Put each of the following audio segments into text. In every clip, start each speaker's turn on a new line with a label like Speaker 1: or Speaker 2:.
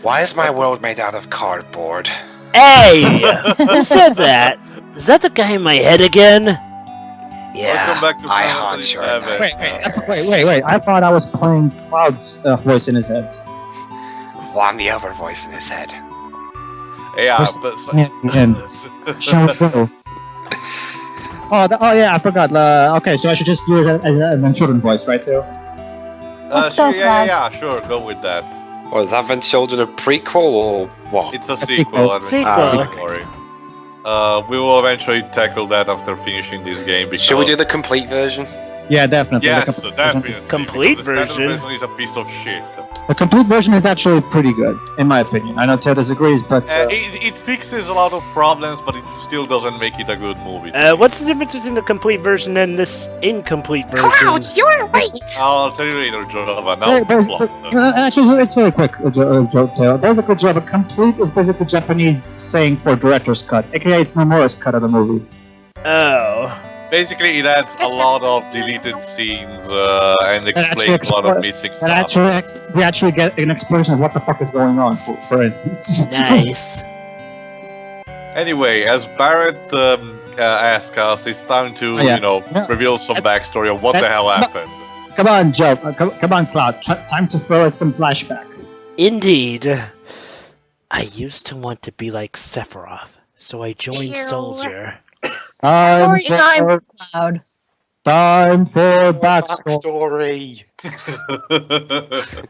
Speaker 1: Why is my world made out of cardboard?
Speaker 2: Hey! Who said that? Is that the guy in my head again?
Speaker 1: Yeah,
Speaker 3: Welcome back to
Speaker 1: I
Speaker 3: Fantasy
Speaker 1: haunt your
Speaker 3: VII.
Speaker 4: Wait. I thought I was playing Cloud's voice in his head.
Speaker 1: Well, I'm the other voice in his head.
Speaker 3: Yeah,
Speaker 4: Where's-
Speaker 3: but...
Speaker 4: Shall we go? Oh yeah, I forgot. Okay, so I should just do it as an children voice, right, too?
Speaker 5: Let's go,
Speaker 3: yeah, sure, go with that.
Speaker 1: Well, is Advent Children a prequel or what?
Speaker 3: It's a
Speaker 4: sequel.
Speaker 3: sequel.
Speaker 2: Sequel.
Speaker 3: Don't worry. We will eventually tackle that after finishing this game. Because...
Speaker 1: Should we do the complete version?
Speaker 4: Yeah, definitely.
Speaker 3: Yes, definitely.
Speaker 2: Complete
Speaker 3: because the standard
Speaker 2: version?
Speaker 3: is a piece of shit.
Speaker 4: The complete version is actually pretty good, in my opinion. I know Ted disagrees, but...
Speaker 3: It fixes a lot of problems, but it still doesn't make it a good movie.
Speaker 2: What's the difference between the complete version and this incomplete version?
Speaker 5: Cloud, you're late!
Speaker 3: I'll tell you later, Jova. Now,
Speaker 4: actually, it's very quick, joke, Taylor. Basically, Java, complete is basically Japanese saying for director's cut, aka it's Nomura's cut of the movie.
Speaker 2: Oh.
Speaker 3: basically, it adds a lot of deleted scenes and explains a lot of missing stuff.
Speaker 4: We actually get an explanation of what the fuck is going on, for instance.
Speaker 2: Nice.
Speaker 3: Anyway, as Barrett asked us, it's time to, reveal some backstory of what the hell happened.
Speaker 4: Come on, Joe. Come on, Cloud. Time to throw us some flashback.
Speaker 2: Indeed. I used to want to be like Sephiroth, so I joined Soldier.
Speaker 5: Time for Cloud.
Speaker 4: Time for backstory.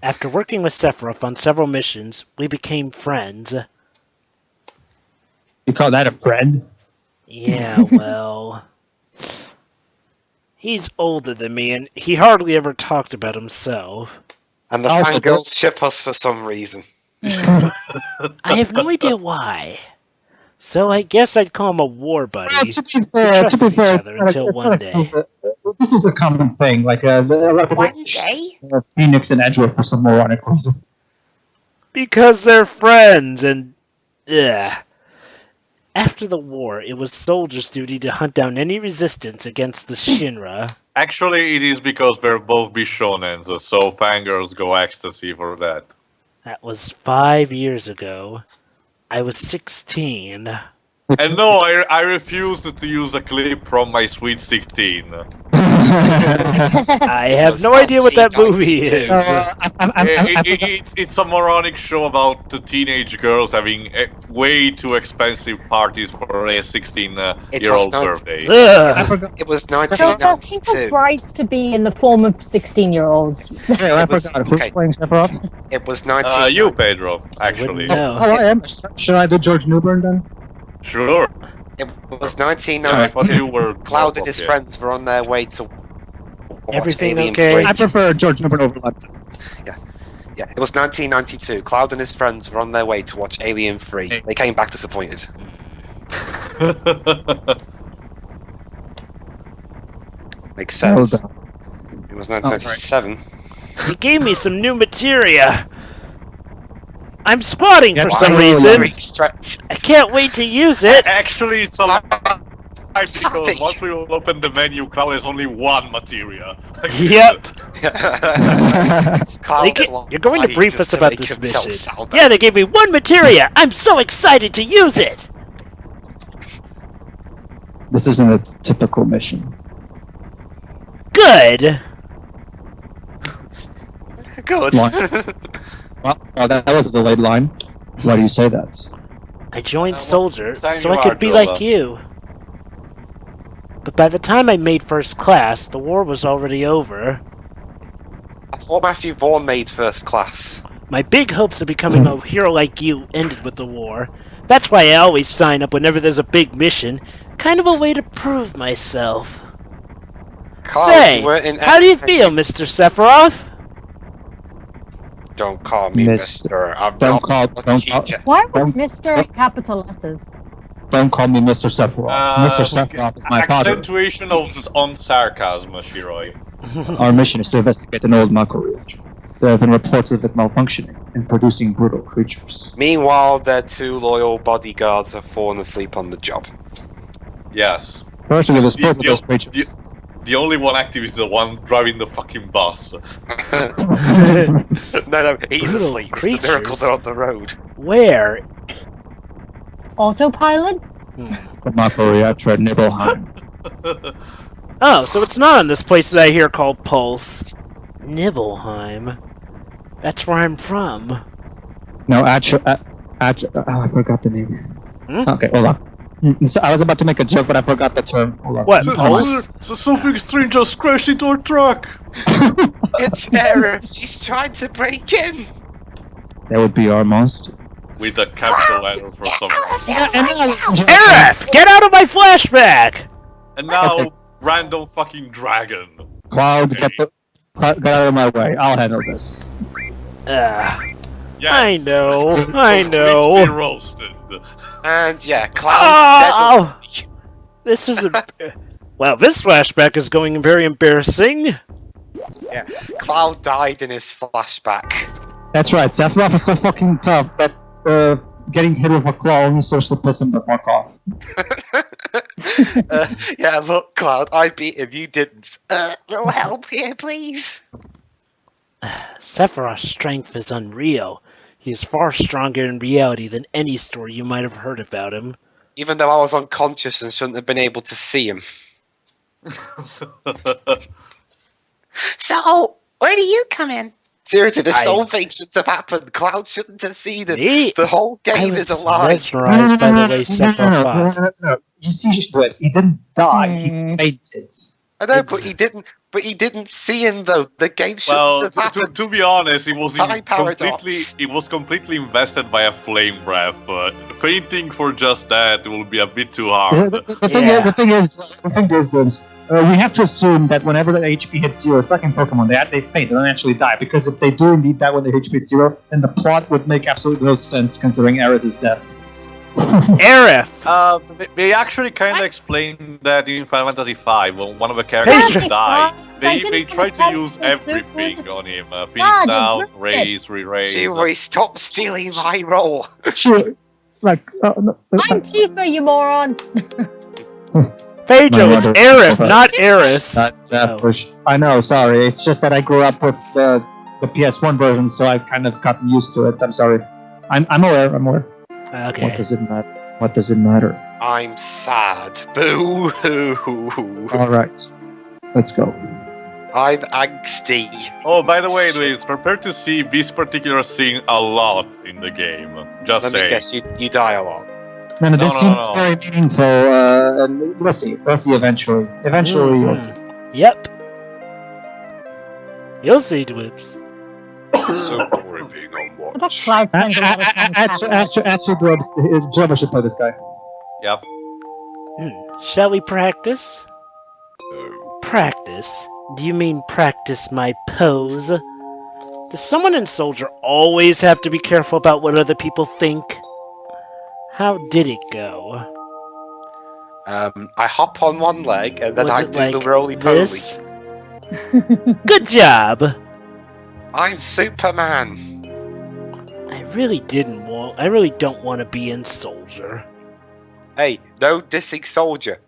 Speaker 2: After working with Sephiroth on several missions, we became friends.
Speaker 4: You call that a friend?
Speaker 2: Yeah, well... He's older than me, and he hardly ever talked about himself.
Speaker 1: And the
Speaker 4: Also,
Speaker 1: fangirls ship us for some reason.
Speaker 2: I have no idea why. So I guess I'd call him a war buddy.
Speaker 4: Well, to be fair,
Speaker 2: trusted each other until one day.
Speaker 4: This is a common thing. Like a lot of people,
Speaker 5: One day?
Speaker 4: Phoenix and Edgeworth for some moronic reason.
Speaker 2: Because they're friends, and... Ugh. After the war, it was Soldier's duty to hunt down any resistance against the Shinra.
Speaker 3: Actually, it is because we're both bishonens, so fangirls go ecstasy for that.
Speaker 2: That was 5 years ago. I was 16.
Speaker 3: And no, I refused to use a clip from my Sweet 16.
Speaker 2: I have no idea what that movie is.
Speaker 3: It's a moronic show about the teenage girls having way too expensive parties for a 16-year-old birthday.
Speaker 2: Ugh.
Speaker 1: It was
Speaker 5: So they're people
Speaker 1: 1992.
Speaker 5: brides to be in the form of 16-year-olds.
Speaker 4: Hey, I
Speaker 1: was-
Speaker 4: forgot. Who's
Speaker 1: okay.
Speaker 4: playing Sephiroth?
Speaker 1: It was 1992.
Speaker 3: You, Pedro, actually.
Speaker 2: No.
Speaker 4: Oh, I am. Should I do George Newbern then?
Speaker 3: Sure.
Speaker 1: It was
Speaker 3: I thought
Speaker 1: 1992.
Speaker 3: you were...
Speaker 1: Cloud and his friends were on their way to watch
Speaker 2: Everything
Speaker 1: Alien
Speaker 2: okay?
Speaker 1: 3.
Speaker 4: I prefer George Newbern over London.
Speaker 1: Yeah, it was 1992. Cloud and his friends were on their way to watch Alien 3. They came back disappointed. Makes sense.
Speaker 4: Hold
Speaker 1: It was 1997.
Speaker 2: He gave me some new materia. I'm squatting for
Speaker 4: Yeah,
Speaker 2: some
Speaker 4: I know,
Speaker 2: reason.
Speaker 1: Greek stretch.
Speaker 2: I can't wait to use it.
Speaker 3: Actually, it's a lie, because once we will open the menu, Cloud has only one materia.
Speaker 2: Yep.
Speaker 1: Cloud
Speaker 2: You're going to
Speaker 1: lied
Speaker 2: brief
Speaker 1: just
Speaker 2: us
Speaker 1: to
Speaker 2: about
Speaker 1: make
Speaker 2: this
Speaker 1: himself
Speaker 2: mission.
Speaker 1: sound
Speaker 2: Yeah, they gave me one materia. I'm so excited to use it.
Speaker 4: This isn't a typical mission.
Speaker 2: Good.
Speaker 1: Good.
Speaker 4: Well, that was a delayed line. Why do you say that?
Speaker 2: I joined
Speaker 3: Well,
Speaker 2: Soldier
Speaker 3: thank
Speaker 2: so
Speaker 3: you,
Speaker 2: I could be
Speaker 3: Arjola.
Speaker 2: like you. But by the time I made first class, the war was already over.
Speaker 1: I thought Matthew Vaughn made first class.
Speaker 2: My big hopes of becoming a hero like you ended with the war. That's why I always sign up whenever there's a big mission. Kind of a way to prove myself.
Speaker 1: Carl,
Speaker 2: Say,
Speaker 1: you weren't in
Speaker 2: how do you
Speaker 1: everything.
Speaker 2: feel, Mr. Sephiroth?
Speaker 1: Don't call me Mister. I'm
Speaker 4: Don't
Speaker 1: not
Speaker 4: call-
Speaker 1: a
Speaker 4: don't call-
Speaker 1: teacher.
Speaker 5: Why was
Speaker 4: Don't-
Speaker 5: Mr. capital letters?
Speaker 4: Don't call me Mr. Sephiroth. Mr. Sephiroth is my father.
Speaker 3: Accentuation on sarcasm, Shiroi.
Speaker 4: Our mission is to investigate an old Mako reactor. There have been reports of it malfunctioning and producing brutal creatures.
Speaker 1: Meanwhile, their two loyal bodyguards have fallen asleep on the job.
Speaker 3: Yes.
Speaker 4: First, we will dispose of
Speaker 3: The-
Speaker 4: those creatures.
Speaker 3: the only one active is the one driving the fucking bus.
Speaker 1: No, he's
Speaker 2: Brutal
Speaker 1: asleep. It's the miracle
Speaker 2: creatures.
Speaker 1: they're on the road.
Speaker 2: Where?
Speaker 5: Autopilot?
Speaker 4: The Mako reactor Nibelheim.
Speaker 2: Oh, so it's not in this place that I hear called Pulse. Nibelheim. That's where I'm from.
Speaker 4: No, actually, oh, I forgot the name.
Speaker 2: Hmm?
Speaker 4: Okay, hold on. So I was about to make a joke, but I forgot the term. Hold on.
Speaker 2: What,
Speaker 3: So-
Speaker 2: Pulse?
Speaker 3: so something strange just crashed into our truck.
Speaker 1: It's Arif. She's trying to break in.
Speaker 4: That would be almost.
Speaker 3: With a capital letter for some reason.
Speaker 2: Aerith! Get out of my flashback!
Speaker 3: And now, random fucking dragon.
Speaker 4: Cloud, get out of my way. I'll handle this.
Speaker 3: Yes.
Speaker 2: I know.
Speaker 3: Completely roasted.
Speaker 1: And yeah, Cloud.
Speaker 2: Oh! This is a... Well, this flashback is going very embarrassing.
Speaker 1: Yeah, Cloud died in his flashback.
Speaker 4: That's right. Sephiroth is so fucking tough that getting hit with a claw only serves to piss him the fuck off.
Speaker 1: Yeah, look, Cloud, I beat him. You didn't. No help here, please.
Speaker 2: Sephiroth's strength is unreal. He is far stronger in reality than any story you might have heard about him.
Speaker 1: Even though I was unconscious and shouldn't have been able to see him. So, where do you come in? Seriously, this whole thing shouldn't have happened. Cloud shouldn't have seen it.
Speaker 2: Me?
Speaker 1: The whole
Speaker 2: I
Speaker 1: game
Speaker 2: was
Speaker 1: is a lie.
Speaker 2: mesmerized by the way Sephiroth fought.
Speaker 4: No. You see, Blitz, he didn't die. He fainted.
Speaker 1: I know, but he didn't. But he didn't see him though. The game shouldn't
Speaker 3: Well,
Speaker 1: have happened.
Speaker 3: to be honest, it was
Speaker 1: Time paradox.
Speaker 3: completely invested by a flame breath. Fainting for just that will be a bit too hard.
Speaker 4: The thing is, Blitz, we have to assume that whenever the HP hits zero, it's like in Pokemon, they faint, they don't actually die. Because if they do indeed die when the HP hits zero, then the plot would make absolutely no sense considering Aerith's death.
Speaker 2: Aerith!
Speaker 3: They actually kind of explained that in Final Fantasy V when one of the characters
Speaker 2: Hey!
Speaker 3: died. They
Speaker 5: didn't
Speaker 3: tried to
Speaker 5: have
Speaker 3: use
Speaker 5: to
Speaker 3: everything
Speaker 5: super-
Speaker 3: on him.
Speaker 5: God,
Speaker 3: Phoenix
Speaker 5: they
Speaker 3: down,
Speaker 5: ruined it.
Speaker 3: raise, re-raise.
Speaker 1: Seriously, stop stealing my role.
Speaker 4: Sure. Like, no,
Speaker 5: I'm Tifa, you moron!
Speaker 2: Phaedro,
Speaker 4: My
Speaker 2: it's
Speaker 4: mother-
Speaker 2: Aerith, not Eris.
Speaker 4: I know, sorry. It's just that I grew up with the PS1 version, so I've kind of gotten used to it. I'm sorry. I'm aware.
Speaker 2: Okay.
Speaker 4: What does it matter?
Speaker 1: I'm sad. Boo hoo.
Speaker 4: Alright. Let's go.
Speaker 1: I'm angsty.
Speaker 3: Oh, by the way, Luis, prepare to see this particular scene a lot in the game. Just
Speaker 1: Let me
Speaker 3: saying.
Speaker 1: guess, you die a lot.
Speaker 4: No, this
Speaker 3: no,
Speaker 4: seems
Speaker 3: no.
Speaker 4: very meaningful, and we'll see eventually. Eventually, you'll see.
Speaker 2: Yep. You'll see, Dwibs.
Speaker 1: So boring being on
Speaker 5: I bet
Speaker 1: watch.
Speaker 5: Cloud spends a lot of time
Speaker 4: Actually, Jabba should play this guy.
Speaker 3: Yep.
Speaker 2: Shall we practice?
Speaker 1: No.
Speaker 2: Practice? Do you mean practice my pose? Does someone in Soldier always have to be careful about what other people think? How did it go?
Speaker 1: I hop on one leg and then
Speaker 2: Was
Speaker 1: I
Speaker 2: it
Speaker 1: do
Speaker 2: like
Speaker 1: the roly-poly.
Speaker 2: this? Good job!
Speaker 1: I'm Superman.
Speaker 2: I really don't want to be in Soldier.
Speaker 1: Hey, no dissing soldier.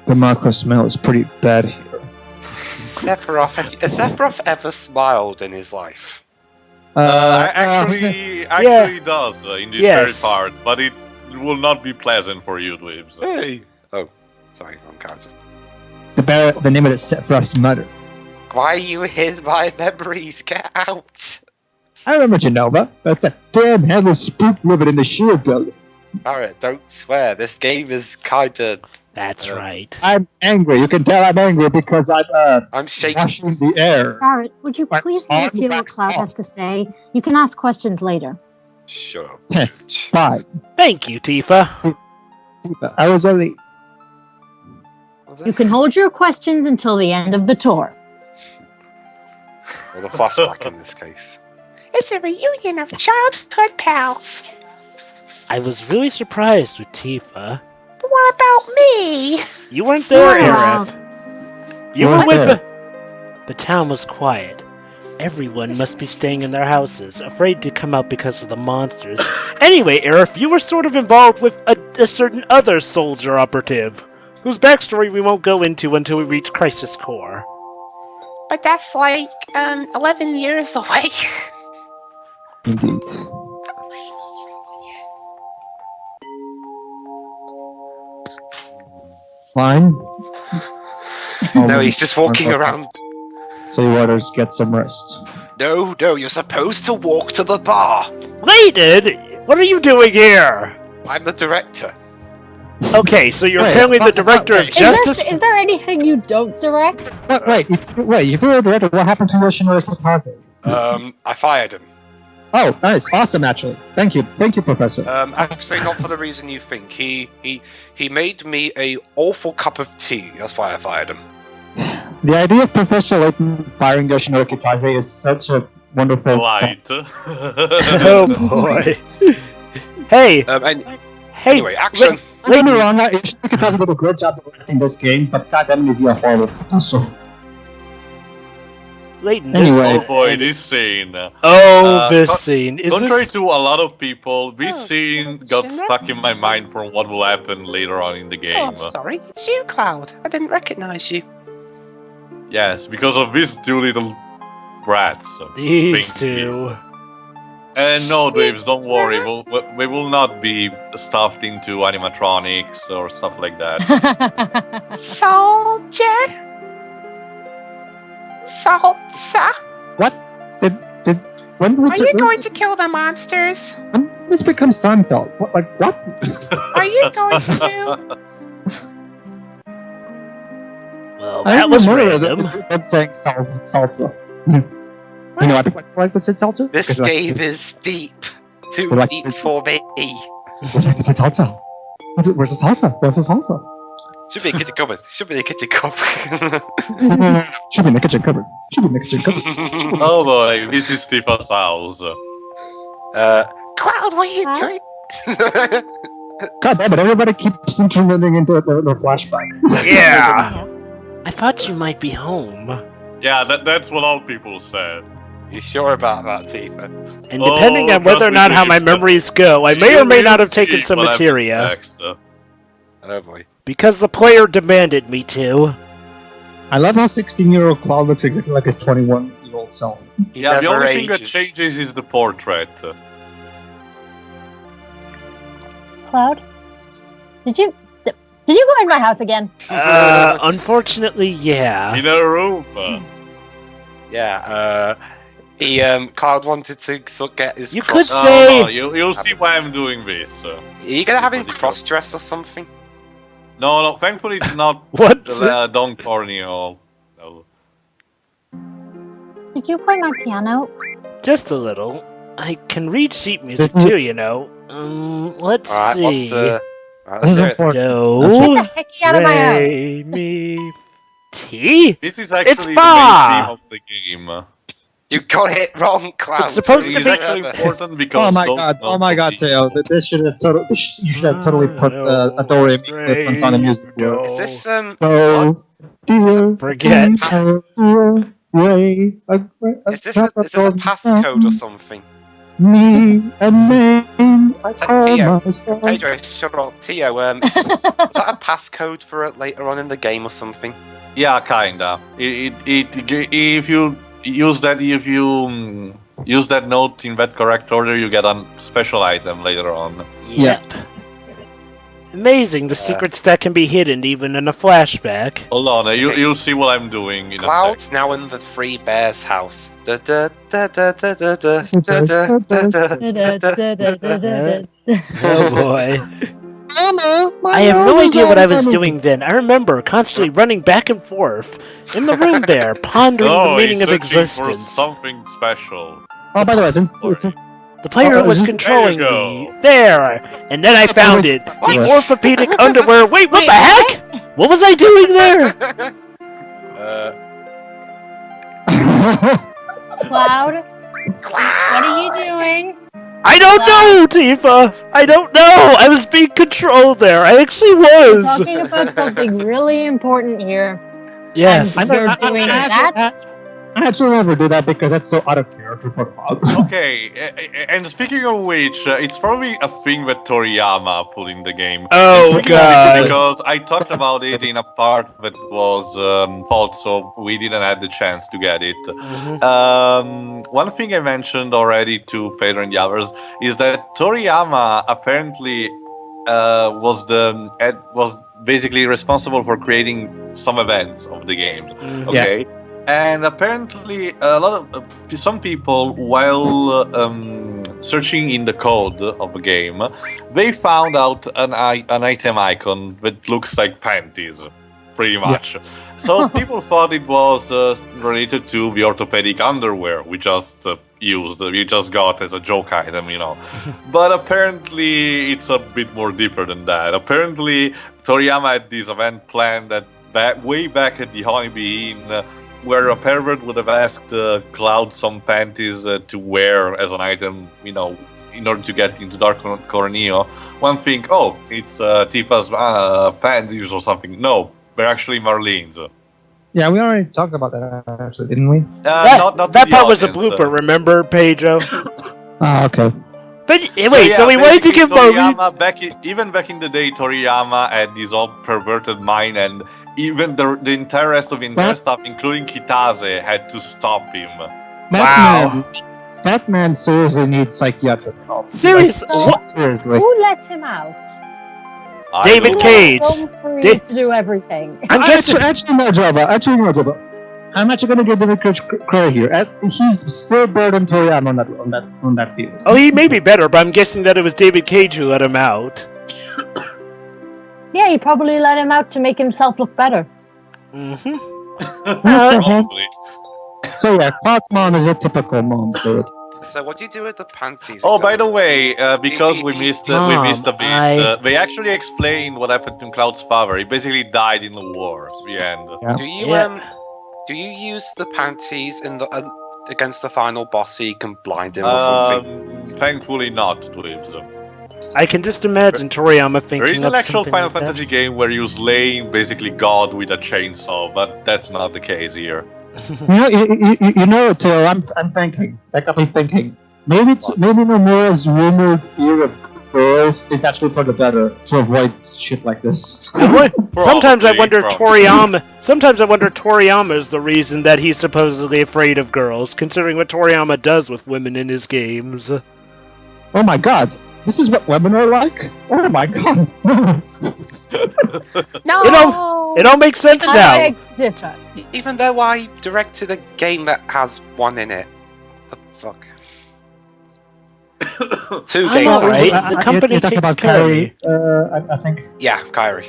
Speaker 4: The Mako smell is pretty bad here.
Speaker 1: Sephiroth, has Sephiroth ever smiled in his life?
Speaker 3: Actually, he does in this very part, but it will not be pleasant for you, Dwibs.
Speaker 1: Hey. Oh, sorry, wrong character.
Speaker 4: The name of it is Sephiroth's mother.
Speaker 1: Why you hid my memories? Get out!
Speaker 4: I remember Genova. That's a damn headless spook living in the shield building.
Speaker 1: Alright, don't swear. This game is kinda...
Speaker 2: That's right.
Speaker 4: I'm angry. You can tell I'm angry because
Speaker 1: I'm shaking.
Speaker 4: washing the air.
Speaker 5: Barrett, would you
Speaker 4: Wax
Speaker 5: please
Speaker 4: on,
Speaker 5: let us hear what
Speaker 4: wax
Speaker 5: Cloud
Speaker 4: off.
Speaker 5: has to say? You can ask questions later.
Speaker 1: Shut up.
Speaker 4: Heh. Fine.
Speaker 2: Thank you, Tifa.
Speaker 4: I was only...
Speaker 5: You can hold your questions until the end of the tour.
Speaker 1: Or the flashback in this case.
Speaker 6: It's a reunion of childhood pals.
Speaker 2: I was really surprised with Tifa.
Speaker 6: But what about me?
Speaker 2: You weren't there,
Speaker 5: Yeah.
Speaker 2: Aerith. You
Speaker 4: Weren't
Speaker 2: were with
Speaker 4: there.
Speaker 2: the town was quiet. Everyone must be staying in their houses, afraid to come out because of the monsters. Anyway, Aerith, you were sort of involved with a certain other soldier operative. whose backstory we won't go into until we reach Crisis Core.
Speaker 6: But that's like 11 years away.
Speaker 4: Indeed. Fine.
Speaker 1: No, he's just walking around.
Speaker 4: So you orders get some rest.
Speaker 1: No, you're supposed to walk to the bar.
Speaker 2: Layden, what are you doing here?
Speaker 1: I'm the director.
Speaker 2: Okay, so you're apparently the director of justice.
Speaker 5: Is there anything you don't direct?
Speaker 4: Wait, if you're a director, what happened to Yoshinori Kitase?
Speaker 1: I fired him.
Speaker 4: Oh, nice, awesome, actually. Thank you, Professor.
Speaker 1: Actually, not for the reason you think. He made me a awful cup of tea. That's why I fired him.
Speaker 4: The idea of Professor Layton firing Yoshinori Kitase is such a wonderful.
Speaker 3: Light.
Speaker 2: Oh boy. Hey.
Speaker 1: Anyway, action.
Speaker 4: Don't get me wrong, Yoshinori Kitase did a great job directing this game, but goddamn is he a horrible producer.
Speaker 2: Layton.
Speaker 4: Anyway.
Speaker 3: Oh boy, this scene.
Speaker 2: This scene.
Speaker 3: Contrary to a lot of people, this scene got stuck in my mind from what will happen later on in the game.
Speaker 6: Oh, sorry. It's you, Cloud. I didn't recognize you.
Speaker 3: Yes, because of these two little brats.
Speaker 2: These two.
Speaker 3: And no, Daves, don't worry. We will not be stuffed into animatronics or stuff like that.
Speaker 6: Soldier? Salsa?
Speaker 4: What? When did
Speaker 6: Are you going to kill the monsters?
Speaker 4: When did this become Seinfeld? What?
Speaker 6: Are you going to?
Speaker 2: Well, that was random.
Speaker 4: I'm saying salsa. You know, I like to say salsa.
Speaker 1: This game is deep. Too deep for me.
Speaker 4: Would like to say salsa? Where's the salsa? Where's the salsa?
Speaker 1: Should be a kitchen cupboard. Should be a kitchen cupboard.
Speaker 4: Should be in the kitchen cupboard.
Speaker 3: Oh boy, this is Tifa's house.
Speaker 6: Cloud, what are you doing?
Speaker 4: God damn it, everybody keeps interrupting into their flashback.
Speaker 2: Yeah. I thought you might be home.
Speaker 3: Yeah, that's what all people said.
Speaker 1: You sure about that, Tifa?
Speaker 2: And depending on whether or not how my memories go, I may or may not have taken some materia.
Speaker 1: Oh boy.
Speaker 2: Because the player demanded me to.
Speaker 4: I love how 16-year-old Cloud looks exactly like his 21-year-old self.
Speaker 3: Yeah, the only thing that changes is the portrait.
Speaker 5: Cloud? Did you go in my house again?
Speaker 2: Unfortunately, yeah.
Speaker 3: In a room.
Speaker 1: Yeah, Cloud wanted to get his
Speaker 2: You
Speaker 1: cross-
Speaker 2: could say...
Speaker 3: No, you'll see why I'm doing this.
Speaker 1: Are you gonna have him cross-dress or something?
Speaker 3: No, thankfully it's not
Speaker 2: What?
Speaker 3: Don Corneo. No.
Speaker 5: Did you play my piano?
Speaker 2: Just a little. I can read sheet music too, you know. Let's see.
Speaker 1: This is important.
Speaker 2: Do,
Speaker 5: Get the heck out of my house.
Speaker 2: re, mi, ti?
Speaker 3: This is actually the
Speaker 2: fa!
Speaker 3: main theme of the game.
Speaker 1: You got it wrong, Cloud.
Speaker 2: It's supposed to
Speaker 3: It's
Speaker 2: be...
Speaker 3: actually important because...
Speaker 4: Oh my god, Teo. This should have you should have totally put a Do Re Mi clip on Sonic Music video.
Speaker 1: Is this
Speaker 2: Forget.
Speaker 1: Is this a passcode or something?
Speaker 4: Me and me, I call
Speaker 1: Teo,
Speaker 4: myself.
Speaker 1: Pedro, shut up. Teo, is that a passcode for it later on in the game or something?
Speaker 3: Yeah, kinda. If you use that note in that correct order, you get a special item later on.
Speaker 2: Yep. Amazing, the secrets that can be hidden even in a flashback.
Speaker 3: Hold on, you'll see what I'm doing in
Speaker 1: Cloud's
Speaker 3: a sec.
Speaker 1: now in the Three Bears house.
Speaker 2: Oh boy.
Speaker 4: Mama,
Speaker 2: I have no idea what I was doing then. I remember constantly running back and forth in the room there, pondering the meaning of
Speaker 3: For
Speaker 2: existence.
Speaker 3: something special.
Speaker 4: Oh, by the way, since
Speaker 2: The player was controlling me. There! And then I found it. The orthopedic underwear. Wait, what the heck? What was I doing there?
Speaker 5: Cloud? What are you doing?
Speaker 2: I don't know, Tifa! I don't know! I was being controlled there. I actually
Speaker 5: We're
Speaker 2: was.
Speaker 5: talking about something really important here.
Speaker 2: Yes.
Speaker 5: And you're doing that?
Speaker 4: I actually never do that because that's so out of character for Cloud.
Speaker 3: Okay, and speaking of which, it's probably a thing that Toriyama put in the game.
Speaker 2: Oh,
Speaker 3: And
Speaker 2: God.
Speaker 3: because I talked about it in a part that was fault, so we didn't have the chance to get it. One thing I mentioned already to Pedro and the others is that Toriyama apparently was basically responsible for creating some events of the game. Okay. Yeah. And apparently, some people, while searching in the code of the game, they found out an item icon that looks like panties, pretty much. Yeah. So people thought it was related to the orthopedic underwear we just we just got as a joke item, But apparently, it's a bit more deeper than that. Apparently, Toriyama had this event planned that way back at the Honeybee Inn, where a pervert would have asked Cloud some panties to wear as an item, in order to get into Dark Corneo. One think, oh, it's Tifa's panties or something. No, they're actually Marlene's.
Speaker 4: Yeah, we already talked about that, actually, didn't we?
Speaker 2: That part was a blooper, remember, Pedro?
Speaker 4: Oh, okay.
Speaker 2: But wait, so we wanted to give
Speaker 3: Toriyama even back in the day, Toriyama had this all perverted mind, and even the entire rest of the entire staff, including Kitase, had to stop him.
Speaker 4: That man seriously needs psychiatric help.
Speaker 2: Seriously?
Speaker 4: Seriously.
Speaker 5: Who let him out?
Speaker 2: David Cage.
Speaker 5: To do everything.
Speaker 4: Actually, no, Java. I'm actually going to give David Cage credit here. He's still better than Toriyama on that field.
Speaker 2: Oh, he may be better, but I'm guessing that it was David Cage who let him out.
Speaker 5: Yeah, he probably let him out to make himself look better.
Speaker 3: Probably.
Speaker 4: So yeah, Cloud's mom is a typical mom, dude.
Speaker 1: So what do you do with the panties?
Speaker 3: Oh, by the way, because we missed a bit, they actually explained what happened to Cloud's father. He basically died in the war. The end.
Speaker 4: Yeah.
Speaker 1: Do you use the panties in the against the final boss so you can blind him or something?
Speaker 3: Thankfully not, Dweebs.
Speaker 2: I can just imagine Toriyama thinking
Speaker 3: there is an actual Final
Speaker 2: like
Speaker 3: Fantasy game where you're slaying basically God with a chainsaw, but that's not the case here.
Speaker 4: Teo, I'm thinking. Like I've been thinking. Maybe Nomura's rumored fear of girls is actually for the better to avoid shit like this.
Speaker 2: Sometimes I wonder Toriyama is the reason that he's supposedly afraid of girls, considering what Toriyama does with women in his games.
Speaker 4: Oh my god. This is what women are like? Oh my god.
Speaker 6: No!
Speaker 2: It all makes sense now.
Speaker 1: Even though I directed a game that has one in it. The fuck? 2 games,
Speaker 2: right? The company takes
Speaker 4: about
Speaker 2: care of me.
Speaker 4: I think.
Speaker 1: Yeah, Kairi.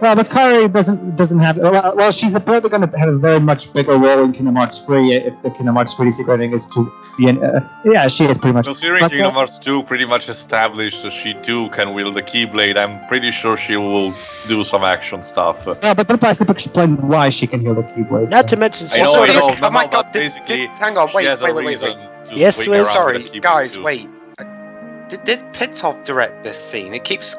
Speaker 4: Well, but Kairi doesn't have. Well, she's apparently going to have a very much bigger role in Kingdom Hearts 3 if the Kingdom Hearts 3 secret ending is to be in. Yeah, she is pretty much.
Speaker 3: Considering Kingdom Hearts 2 pretty much established that she too can wield the Keyblade, I'm pretty sure she will do some action stuff.
Speaker 4: Yeah, but I still explain why she can heal the Keyblade.
Speaker 2: Not to mention,
Speaker 3: I know,
Speaker 1: oh my god! Hang on, wait.
Speaker 2: Yes, Liz.
Speaker 1: Sorry, guys, wait. Did Pitov direct this scene? It keeps.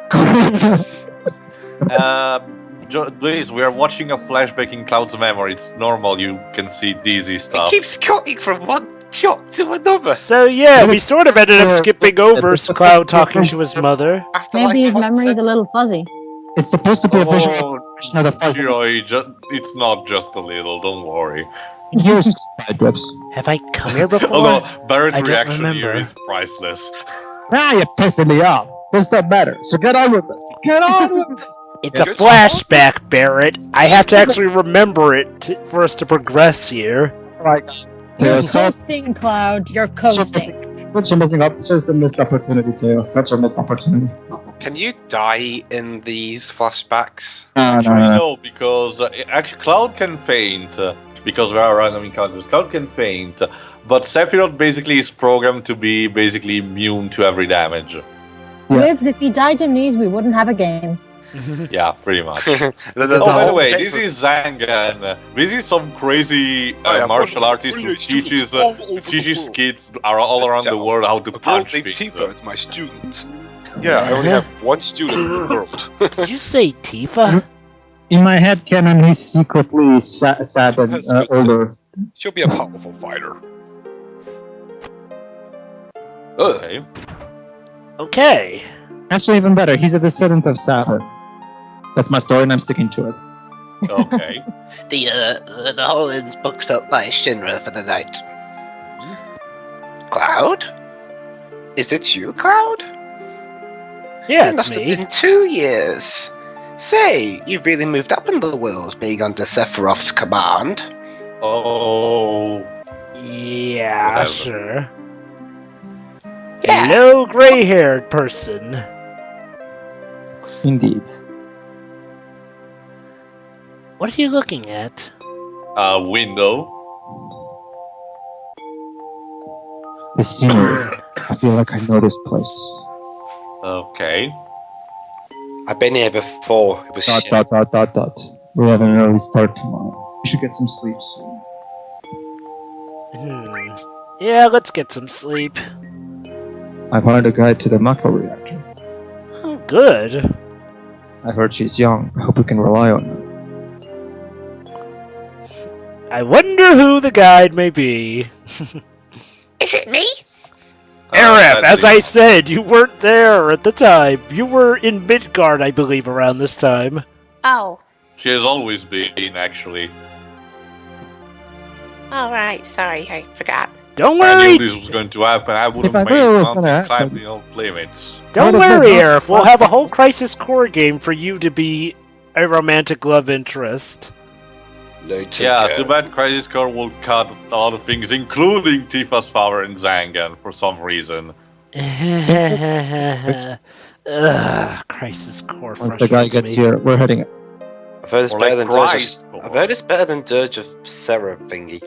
Speaker 3: Please, we are watching a flashback in Cloud's memory. It's normal, you can see dizzy stuff.
Speaker 1: It keeps cutting from one shot to another.
Speaker 2: So yeah, we sort of ended up skipping over Cloud talking to his mother.
Speaker 5: Maybe his memory's a little fuzzy.
Speaker 4: It's supposed to be a visual version of the fuzzy.
Speaker 3: It's not just a little, don't worry.
Speaker 4: Here's side drips.
Speaker 2: Have I come here before?
Speaker 3: Although Barrett's
Speaker 2: I don't
Speaker 3: reaction
Speaker 2: remember.
Speaker 3: here is priceless.
Speaker 4: You're pissing me off. This not better. So get on with it. Get on with it.
Speaker 2: It's a flashback, Barrett. I have to actually remember it for us to progress here.
Speaker 4: Right.
Speaker 5: You're coasting, Cloud. You're coasting.
Speaker 4: Such a missed opportunity, Teo. Such a missed opportunity.
Speaker 1: Can you die in these flashbacks?
Speaker 3: No, because actually Cloud can faint, because there are random encounters. Cloud can faint, but Sephiroth basically is programmed to be basically immune to every damage.
Speaker 5: Libs, if he died in these, we wouldn't have a game.
Speaker 3: Yeah, pretty much. By the way, this is Zangan. This is some crazy martial artist who teaches kids all around the world how to punch things.
Speaker 1: Tifa is my student. Yeah, I only have one student in the world.
Speaker 2: Did you say Tifa?
Speaker 4: In my head canon, he's secretly sad and older.
Speaker 1: She'll be a powerful fighter.
Speaker 3: Okay.
Speaker 2: Okay.
Speaker 4: Actually, even better, he's a descendant of Saturn. That's my story, and I'm sticking to it.
Speaker 3: Okay.
Speaker 1: The whole inn's booked up by Shinra for the night. Cloud? Is it you, Cloud?
Speaker 2: Yeah,
Speaker 1: It
Speaker 2: it's
Speaker 1: must
Speaker 2: me.
Speaker 1: have been 2 years. Say, you've really moved up in the world, being under Sephiroth's command.
Speaker 3: Oh.
Speaker 2: Yeah,
Speaker 3: Whatever.
Speaker 2: sure.
Speaker 1: Yeah.
Speaker 2: Hello, gray-haired person.
Speaker 4: Indeed.
Speaker 2: What are you looking at?
Speaker 3: Window.
Speaker 4: The scenery. I feel like I know this place.
Speaker 3: Okay.
Speaker 1: I've been here before. It was
Speaker 4: Dot,
Speaker 1: shit.
Speaker 4: dot, dot, dot, dot. We have an early start tomorrow. We should get some sleep soon.
Speaker 2: Yeah, let's get some sleep.
Speaker 4: I found a guide to the Mako reactor.
Speaker 2: Oh, good.
Speaker 4: I heard she's young. I hope we can rely on her.
Speaker 2: I wonder who the guide may be.
Speaker 6: Is it me?
Speaker 2: Arif, as
Speaker 3: sadly.
Speaker 2: I said, you weren't there at the time. You were in Midgard, I believe, around this time.
Speaker 6: Oh.
Speaker 3: She has always been, actually.
Speaker 6: All right. Sorry, I forgot.
Speaker 2: Don't
Speaker 3: I
Speaker 2: worry.
Speaker 3: knew this was going to happen. I wouldn't
Speaker 4: If I
Speaker 3: make
Speaker 4: knew it was
Speaker 3: nothing
Speaker 4: gonna
Speaker 3: climb
Speaker 4: happen.
Speaker 3: the old limits.
Speaker 2: Don't
Speaker 4: What if
Speaker 2: worry,
Speaker 4: they're not-
Speaker 2: Arif. We'll have a whole Crisis Core game for you to be a romantic love interest.
Speaker 3: Yeah, too bad Crisis Core will cut a lot of things, including Tifa's power and Zangan, for some reason.
Speaker 2: Ugh, Crisis Core
Speaker 4: Once the guy
Speaker 2: frustrates
Speaker 4: gets
Speaker 2: me.
Speaker 4: here, we're heading it.
Speaker 1: I've heard it's
Speaker 3: Or
Speaker 1: better
Speaker 3: like
Speaker 1: than Dirge
Speaker 3: Christ.
Speaker 1: of, I've heard it's better than Dirge of Sarah thingy.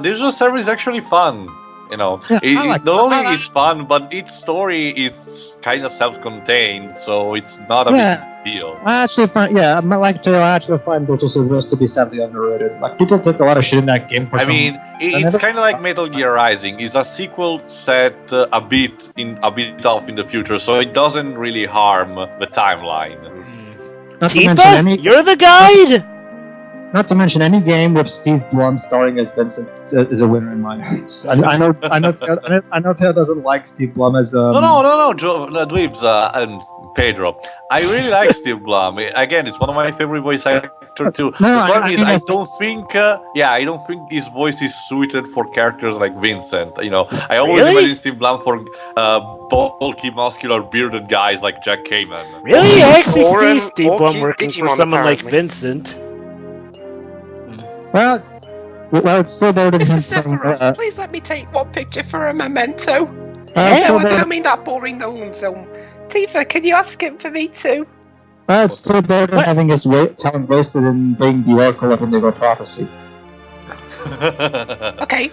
Speaker 3: Digital Server is actually fun. You know,
Speaker 4: Yeah, I like
Speaker 3: not
Speaker 4: it.
Speaker 3: only
Speaker 4: I like
Speaker 3: is fun, but its story is kind of self-contained, so it's not a
Speaker 4: Yeah.
Speaker 3: big deal.
Speaker 4: I actually find, yeah, like Taylor, I actually find Virtual Surveillance to be sadly underrated. Like, people take a lot of shit in that game for
Speaker 3: I
Speaker 4: some...
Speaker 3: mean, it's
Speaker 4: never-
Speaker 3: kind of like Metal Gear Rising. It's a sequel set a bit off in the future, so it doesn't really harm the timeline.
Speaker 4: not to mention
Speaker 2: Tifa,
Speaker 4: any,
Speaker 2: you're the guide.
Speaker 4: not to mention any game with Steve Blum starring as Vincent is a winner in my eyes. I know Taylor doesn't like Steve Blum as
Speaker 3: No, Dweebs and Pedro. I really like Steve Blum. Again, it's one of my favorite voice actors too.
Speaker 4: No,
Speaker 3: the problem
Speaker 4: I
Speaker 3: is,
Speaker 4: mean,
Speaker 3: I
Speaker 4: as-
Speaker 3: don't think, I don't think his voice is suited for characters like Vincent. You know, I always
Speaker 2: Really?
Speaker 3: imagine Steve Blum for bulky, muscular, bearded guys like Jack Kamen.
Speaker 2: Really? I actually
Speaker 1: Or,
Speaker 2: see Steve
Speaker 1: or
Speaker 2: Blum
Speaker 1: Cute
Speaker 2: working for
Speaker 1: Digimon,
Speaker 2: someone like
Speaker 1: apparently.
Speaker 2: Vincent.
Speaker 4: Well, it's still better than him
Speaker 6: Mr.
Speaker 4: playing,
Speaker 6: Sephiroth, please let me take one picture for a memento.
Speaker 4: it's
Speaker 6: No,
Speaker 4: still
Speaker 6: I
Speaker 4: better-
Speaker 6: don't mean that boring Nolan film. Tifa, can you ask him for me too?
Speaker 4: well, it's still better than
Speaker 2: What?
Speaker 4: having his talent wasted in being the Oracle of Indigo Prophecy.
Speaker 6: Okay.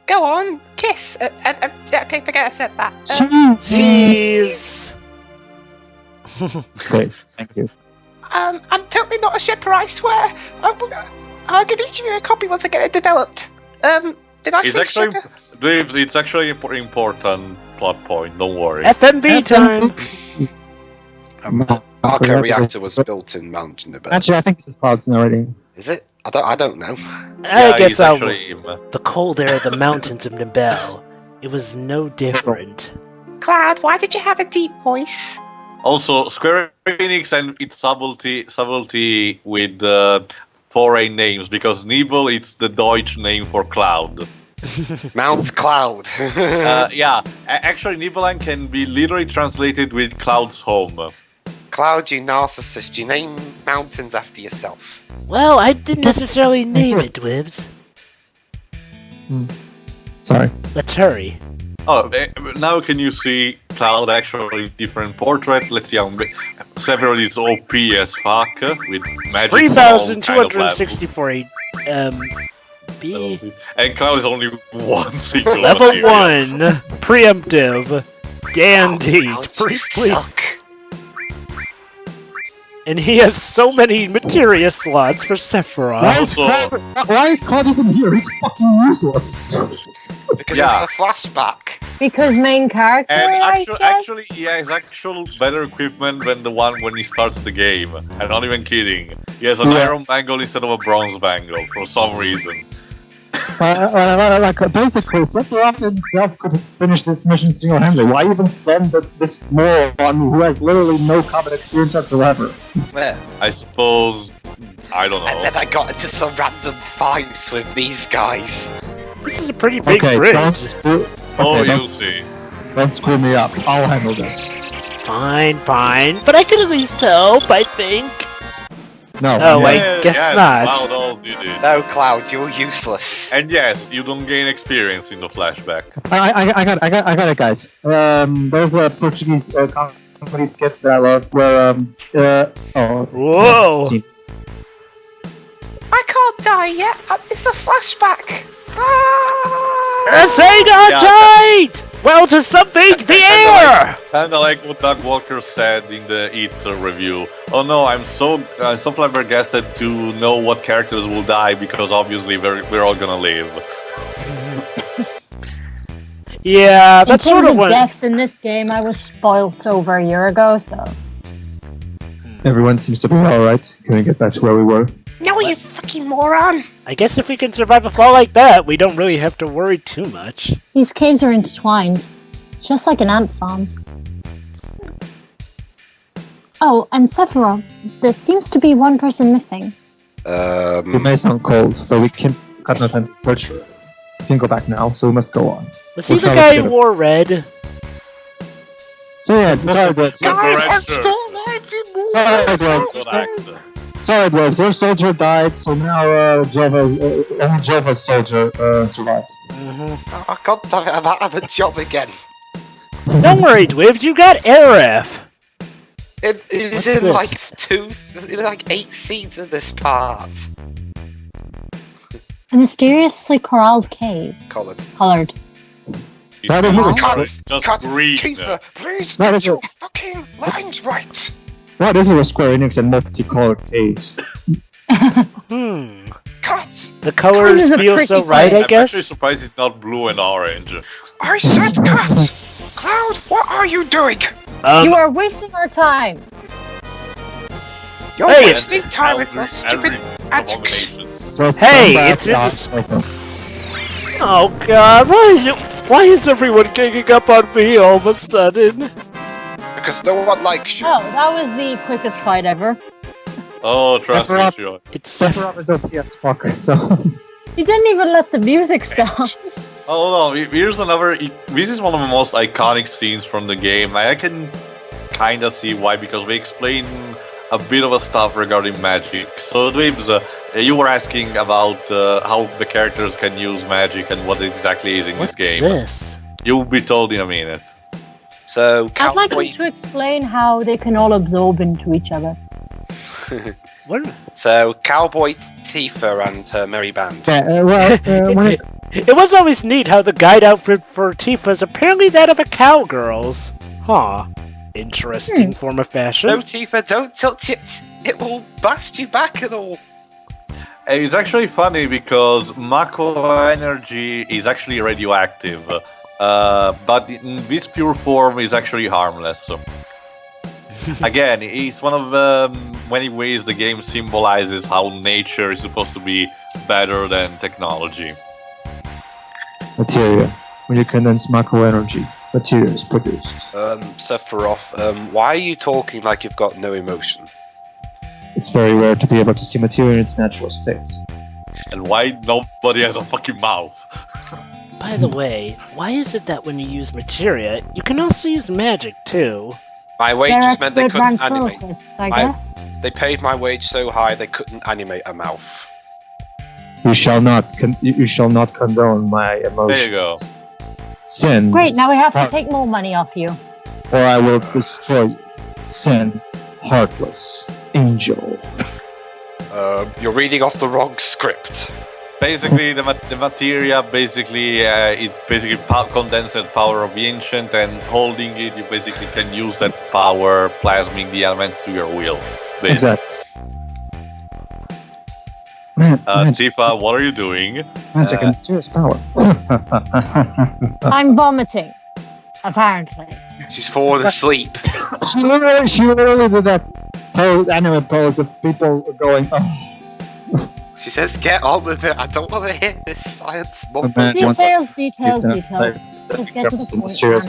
Speaker 6: Go on, kiss. Okay, forget I said that.
Speaker 2: Jeez.
Speaker 4: Great, thank you.
Speaker 6: I'm totally not a shipper, I swear. I'll give each of you a copy once I get it developed. Did I
Speaker 3: It's
Speaker 6: say
Speaker 3: actually,
Speaker 6: shipper?
Speaker 3: Dweebs, it's actually an important plot point. Don't worry.
Speaker 2: FMV time.
Speaker 1: Arco reactor was built in Mount Nibel.
Speaker 4: Actually, I think this is Cloud's narrating.
Speaker 1: Is it? I don't know.
Speaker 2: I guess
Speaker 3: it's
Speaker 2: I'll.
Speaker 3: actually
Speaker 2: The cold air of the mountains of Nibel. It was no different.
Speaker 6: Cloud, why did you have a deep voice?
Speaker 3: Also, Square Enix and its subtlety with foreign names, because Nibel it's the Deutsch name for cloud.
Speaker 1: Mount Cloud.
Speaker 3: Actually, Nibelheim can be literally translated with cloud's home.
Speaker 1: Cloud, you narcissist. You name mountains after yourself.
Speaker 2: Well, I didn't necessarily name it, Dwibs.
Speaker 4: Sorry.
Speaker 2: Let's hurry.
Speaker 3: Oh, now can you see Cloud actually different portrait? Let's see how Sephiroth is OP as fuck with magic.
Speaker 2: 3,264 B.
Speaker 3: And Cloud is only one single
Speaker 2: Level
Speaker 3: material.
Speaker 2: 1. Preemptive. Dandy.
Speaker 1: Mountains
Speaker 2: Priestly.
Speaker 1: suck.
Speaker 2: And he has so many materia slots for Sephiroth.
Speaker 4: Why is Cloud even here? He's fucking useless.
Speaker 1: Because
Speaker 3: Yeah.
Speaker 1: it's a flashback.
Speaker 5: Because main character,
Speaker 3: And
Speaker 5: I guess?
Speaker 3: actually, he has actual better equipment than the one when he starts the game. I'm not even kidding. He has an iron bangle instead of a bronze bangle for some reason.
Speaker 4: Basically, Sephiroth himself could have finished this mission single-handedly. Why even send this moron who has literally no combat experience whatsoever?
Speaker 3: I suppose... I don't
Speaker 1: And
Speaker 3: know.
Speaker 1: then I got into some random fights with these guys.
Speaker 2: This is a pretty big
Speaker 4: Okay,
Speaker 2: bridge.
Speaker 3: You'll see.
Speaker 4: Don't screw me up. I'll handle this.
Speaker 2: Fine, but I can at least help, I think.
Speaker 4: No.
Speaker 2: Oh, I guess not.
Speaker 3: Cloud all did it.
Speaker 1: No, Cloud, you're useless.
Speaker 3: And yes, you don't gain experience in the flashback.
Speaker 4: I got it, guys. There's a Portuguese comedy skit that I love where
Speaker 2: Whoa!
Speaker 6: I can't die yet. It's a flashback.
Speaker 2: Let's hang on tight! Well, to something, the air!
Speaker 3: Kinda like what Doug Walker said in the Eat review. Oh no, I'm so flabbergasted to know what characters will die because obviously we're all gonna live.
Speaker 2: Yeah, that's
Speaker 5: in
Speaker 2: sort
Speaker 5: terms
Speaker 2: of
Speaker 5: of
Speaker 2: what...
Speaker 5: deaths in this game, I was spoilt over a year ago, so...
Speaker 4: Everyone seems to be alright. Can we get back to where we were?
Speaker 6: No, you fucking moron.
Speaker 2: I guess if we can survive a fall like that, we don't really have to worry too much.
Speaker 5: These caves are intertwined, just like an ant farm. Oh, and Sephiroth, there seems to be one person missing.
Speaker 4: It may sound cold, but we got no time to search for it. We can go back now, so we must go on.
Speaker 2: Was he the guy who wore red?
Speaker 4: So yeah, sorry, Dwarves.
Speaker 6: Guys, I'm
Speaker 3: Red
Speaker 6: still alive. You
Speaker 4: Sorry,
Speaker 6: morons.
Speaker 4: Dwarves. Sorry, Dwarves. Your soldier died, so now only Jova's soldier survived.
Speaker 1: Oh, God damn it, I'm out of a job again.
Speaker 2: Don't worry, Dwibs, you got RF!
Speaker 1: It was
Speaker 2: What's
Speaker 1: in
Speaker 2: this?
Speaker 1: like 8 scenes in this part.
Speaker 5: A mysteriously corralled cave.
Speaker 1: Colin.
Speaker 5: Colored.
Speaker 4: That is
Speaker 3: Just
Speaker 1: Cut,
Speaker 3: breathe.
Speaker 1: Tifa, please
Speaker 4: That
Speaker 1: get
Speaker 4: is
Speaker 1: your fucking lines right.
Speaker 4: What is it with Square Enix and multicolored caves?
Speaker 1: Cut.
Speaker 2: The colors
Speaker 5: This is a
Speaker 2: feel
Speaker 5: pretty
Speaker 2: so right, I
Speaker 3: I'm actually
Speaker 2: guess?
Speaker 3: surprised it's not blue and orange.
Speaker 6: I said cut. Cloud, what are you doing?
Speaker 5: You are wasting our time!
Speaker 6: You're
Speaker 2: Hey,
Speaker 6: wasting time with your stupid antics.
Speaker 4: Just
Speaker 2: Hey,
Speaker 4: come back,
Speaker 2: it's in
Speaker 4: guys.
Speaker 2: Oh god, why is everyone ganging up on me all of a sudden?
Speaker 1: Because no one likes you.
Speaker 5: Oh, that was the quickest fight ever.
Speaker 3: Oh, trust me,
Speaker 4: Sephiroth.
Speaker 3: sure.
Speaker 2: It's
Speaker 4: Sephiroth is OP as fuck, so...
Speaker 5: You didn't even let the music stop.
Speaker 3: Oh no, here's another... This is one of the most iconic scenes from the game. I can kinda see why, because we explain a bit of a stuff regarding magic. So, Dweebs, you were asking about how the characters can use magic and what exactly is in
Speaker 2: What's
Speaker 3: this game.
Speaker 2: this?
Speaker 3: You'll be told in a minute.
Speaker 1: So,
Speaker 5: I'd like
Speaker 1: Cowboy,
Speaker 5: you to explain how they can all absorb into each other.
Speaker 2: What?
Speaker 1: Cowboy Tifa and her merry band.
Speaker 4: Yeah, when it...
Speaker 2: It was always neat how the guide outfit for Tifa is apparently that of a cowgirl's. Huh. Interesting form of fashion.
Speaker 1: No, Tifa, don't touch it. It will blast you back and all.
Speaker 3: It's actually funny because Mako energy is actually radioactive, but in this pure form is actually harmless. Again, it's one of the many ways the game symbolizes how nature is supposed to be better than technology.
Speaker 4: Materia. When you condense Mako energy, material is produced.
Speaker 1: Sephiroth, why are you talking like you've got no emotion?
Speaker 4: It's very rare to be able to see material in its natural state.
Speaker 3: And why nobody has a fucking mouth?
Speaker 2: By the way, why is it that when you use materia, you can also use magic too?
Speaker 1: My
Speaker 5: They're
Speaker 1: wages meant they
Speaker 5: expert
Speaker 1: couldn't animate.
Speaker 5: ventriloquists, I
Speaker 1: My-
Speaker 5: guess.
Speaker 1: They paid my wage so high they couldn't animate a mouth.
Speaker 4: You shall not condone my emotions.
Speaker 3: There you go.
Speaker 4: Sin,
Speaker 5: Great, now we have to
Speaker 4: Heart-
Speaker 5: take more money off you.
Speaker 4: or I will destroy you. Sin, heartless angel.
Speaker 1: You're reading off the wrong script.
Speaker 3: Basically, the materia basically it's basically condensed power of the ancient, and holding it, you basically can use that power, plasming the elements to your will. Basically.
Speaker 4: Exactly. Man, magic,
Speaker 3: Tifa, what are you doing?
Speaker 4: magic and mysterious power.
Speaker 5: I'm vomiting. Apparently.
Speaker 1: She's fallen asleep.
Speaker 4: She literally did that anime pose of people going, oh.
Speaker 1: She says, "Get on with it. I don't want to hear this science mumbo."
Speaker 4: man.
Speaker 5: Details.
Speaker 4: Sorry.
Speaker 5: Just get to the point.
Speaker 4: Serious.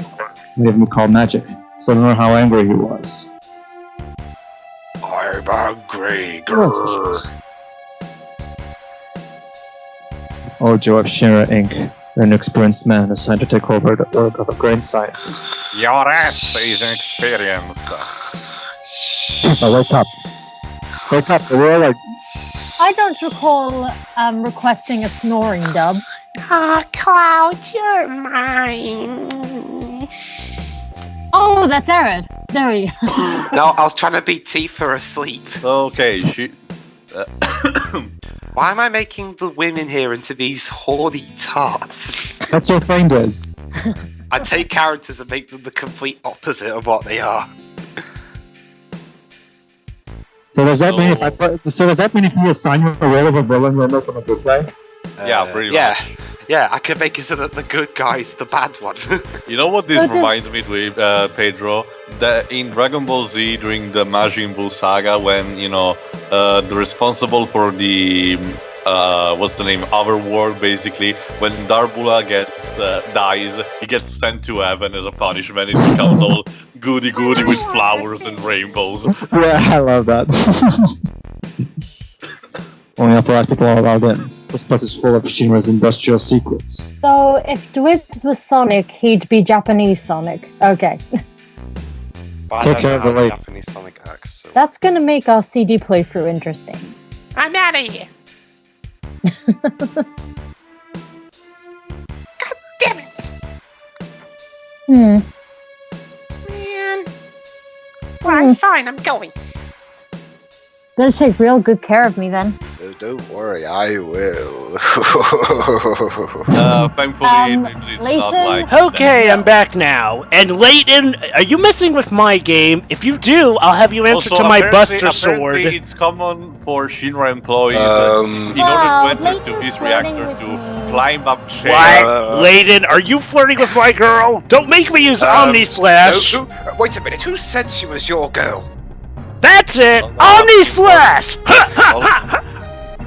Speaker 4: They even called magic. So I don't know how angry he was.
Speaker 1: I'm angry, grrr.
Speaker 4: Ojo of Shinra Inc. You're an experienced man assigned to take over the work of a great scientist.
Speaker 3: Your ass is inexperienced.
Speaker 4: Now wake up. Wake up, the world like...
Speaker 5: I don't recall requesting a snoring dub.
Speaker 6: Ah, Cloud, you're mine.
Speaker 5: Oh, that's Aerith. There we go.
Speaker 1: No, I was trying to beat Tifa asleep.
Speaker 3: Okay,
Speaker 1: Why am I making the women here into these horny tarts?
Speaker 4: That's your friend is.
Speaker 1: I take characters and make them the complete opposite of what they are.
Speaker 4: So does that mean if you assign you the role of a villain, you'll make him a good guy?
Speaker 3: Yeah, pretty much.
Speaker 1: Yeah, I can make it so that the good guy's the bad one.
Speaker 3: You know what this reminds me with, Pedro? That in Dragon Ball Z during the Majin Buu saga, when the responsible for the what's the name, Otherworld, basically, when Darbula dies, he gets sent to heaven as a punishment. It becomes all goody with flowers and rainbows.
Speaker 4: Yeah, I love that. Only practical allowed in. This place is full of Shinra's industrial secrets.
Speaker 5: So if Dwibs was Sonic, he'd be Japanese Sonic. Okay.
Speaker 1: But
Speaker 4: Take
Speaker 1: I
Speaker 4: care
Speaker 1: don't
Speaker 4: of
Speaker 1: know
Speaker 4: the
Speaker 1: how
Speaker 4: lake.
Speaker 1: Japanese Sonic acts. So.
Speaker 5: That's gonna make our CD playthrough interesting.
Speaker 6: I'm out of here. God damn it, man. Right, fine, I'm going.
Speaker 5: Better take real good care of me then.
Speaker 1: Oh, don't worry, I will.
Speaker 3: Thankfully, it's not
Speaker 5: Layton?
Speaker 3: like...
Speaker 2: Okay, I'm back now. And Layton, are you messing with my game? If you do, I'll have you answer
Speaker 3: Also,
Speaker 2: to my
Speaker 3: apparently
Speaker 2: Buster Sword.
Speaker 3: it's common for Shinra employees in order
Speaker 5: Wow,
Speaker 3: to enter to
Speaker 5: Layton's
Speaker 3: this
Speaker 5: flirting
Speaker 3: reactor
Speaker 5: with
Speaker 3: to
Speaker 5: me.
Speaker 3: climb up chairs.
Speaker 2: What? Layton, are you flirting with my girl? Don't make me use Omni Slash.
Speaker 1: Wait a minute, who said she was your girl?
Speaker 2: That's it!
Speaker 3: Oh, no.
Speaker 2: Omni Slash!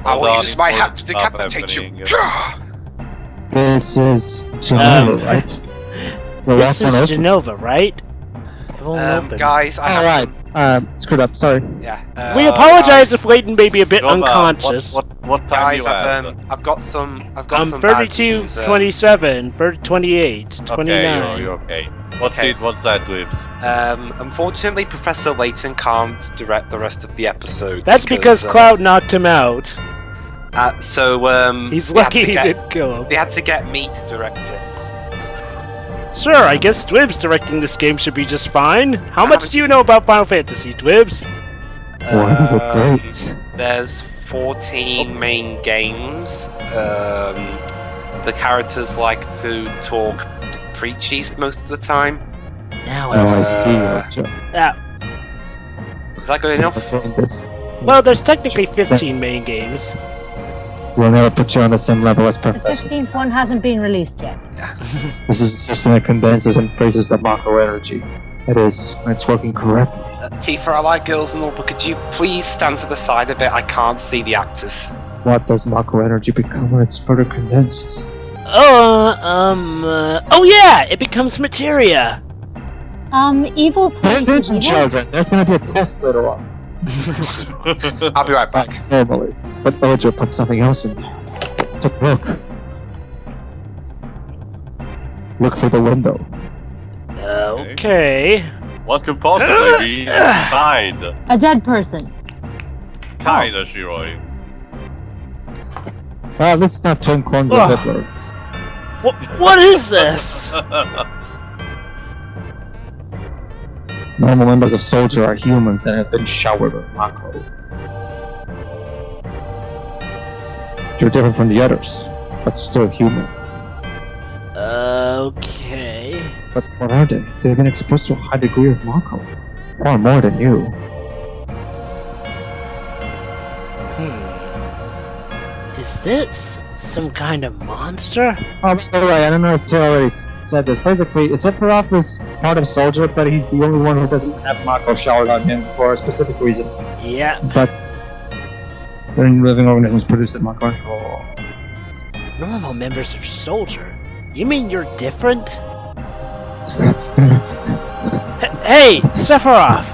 Speaker 1: I will
Speaker 3: on,
Speaker 1: use my
Speaker 3: it
Speaker 1: hat
Speaker 3: won't
Speaker 1: to
Speaker 3: stop
Speaker 1: decapitate you.
Speaker 3: happening.
Speaker 4: This is Genova, right? The
Speaker 2: This
Speaker 4: last one
Speaker 2: is
Speaker 4: open.
Speaker 2: Genova, right? It won't open.
Speaker 1: Guys, I have
Speaker 4: Alright, screwed up, sorry.
Speaker 1: Yeah.
Speaker 2: We apologize
Speaker 1: guys,
Speaker 2: if Layton may be a bit
Speaker 3: Nova,
Speaker 2: unconscious.
Speaker 3: What time
Speaker 1: Guys,
Speaker 3: you have?
Speaker 1: I've got some. I've got
Speaker 2: I'm
Speaker 1: some bad
Speaker 2: 32,
Speaker 1: news,
Speaker 2: 27, 28, 29.
Speaker 3: Okay, you're okay. What's
Speaker 1: Okay.
Speaker 3: it? What's that, Dwibs?
Speaker 1: Unfortunately, Professor Layton can't direct the rest of the episode.
Speaker 2: That's because Cloud knocked him out. He's
Speaker 1: they had
Speaker 2: lucky
Speaker 1: to
Speaker 2: he
Speaker 1: get-
Speaker 2: didn't kill him.
Speaker 1: They had to get me to direct it.
Speaker 2: Sure, I guess Dwibs directing this game should be just fine. How much do you know about Final Fantasy, Dwibs?
Speaker 4: What is it great?
Speaker 1: There's 14 main games. The characters like to talk preachy most of the time.
Speaker 2: Now
Speaker 4: Oh, I
Speaker 2: I
Speaker 4: see.
Speaker 1: Is that good enough?
Speaker 2: Well, there's technically 15 main games.
Speaker 4: We'll never put you on the same level as
Speaker 5: The
Speaker 4: Professor.
Speaker 5: 15th one hasn't been released yet.
Speaker 4: This is a system that condenses and freezes the macro energy. It's working correctly.
Speaker 1: Tifa, I like girls and all, but could you please stand to the side a bit? I can't see the actors.
Speaker 4: What does macro energy become when it's further condensed?
Speaker 2: Oh yeah, it becomes materia.
Speaker 5: Evil
Speaker 4: Pay
Speaker 5: plays
Speaker 4: attention,
Speaker 5: evil.
Speaker 4: children. There's gonna be a test later on.
Speaker 1: I'll be right back.
Speaker 4: Normally. But Ojo put something else in there. Take a look. Look for the window.
Speaker 2: Okay.
Speaker 3: What could possibly be inside?
Speaker 5: A dead person.
Speaker 3: Kinda, Shiroi.
Speaker 4: Well, let's not turn clones
Speaker 2: Ugh.
Speaker 4: of Hitler.
Speaker 2: What is this?
Speaker 4: Normal members of Soldier are humans that have been showered with macro. You're different from the others, but still human.
Speaker 2: Okay.
Speaker 4: But what are they? They've been exposed to a high degree of macro. Far more than you.
Speaker 2: Is this some kind of monster?
Speaker 4: Oh, by the way, I don't know if Taylor already said this. Basically, Sephiroth is part of Soldier, but he's the only one who doesn't have Mako showered on him for a specific reason.
Speaker 2: Yeah.
Speaker 4: But living organisms produce it Mako.
Speaker 2: Normal members of Soldier? You mean you're different? Hey, Sephiroth!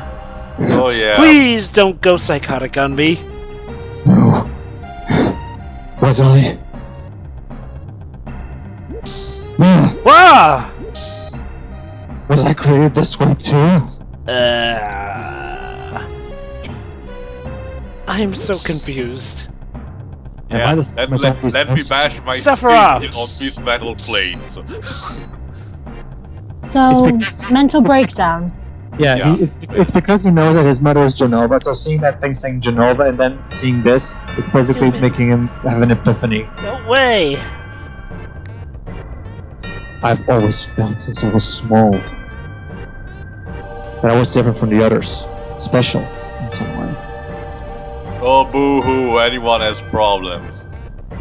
Speaker 3: Oh yeah.
Speaker 2: Please don't go psychotic on me.
Speaker 4: No. Was I?
Speaker 2: Wah!
Speaker 4: Was I created this way too?
Speaker 2: I'm so confused.
Speaker 3: Yeah. Let me bash my
Speaker 2: Sephiroth!
Speaker 3: skin on these metal plates.
Speaker 5: So, mental breakdown.
Speaker 4: Yeah, it's because he knows that his mother is Genova, so seeing that thing saying Genova and then seeing this, it's basically making him have an epiphany.
Speaker 2: No way!
Speaker 4: I've always felt since I was small that I was different from the others, special in some way.
Speaker 3: Oh boo-hoo, anyone has problems.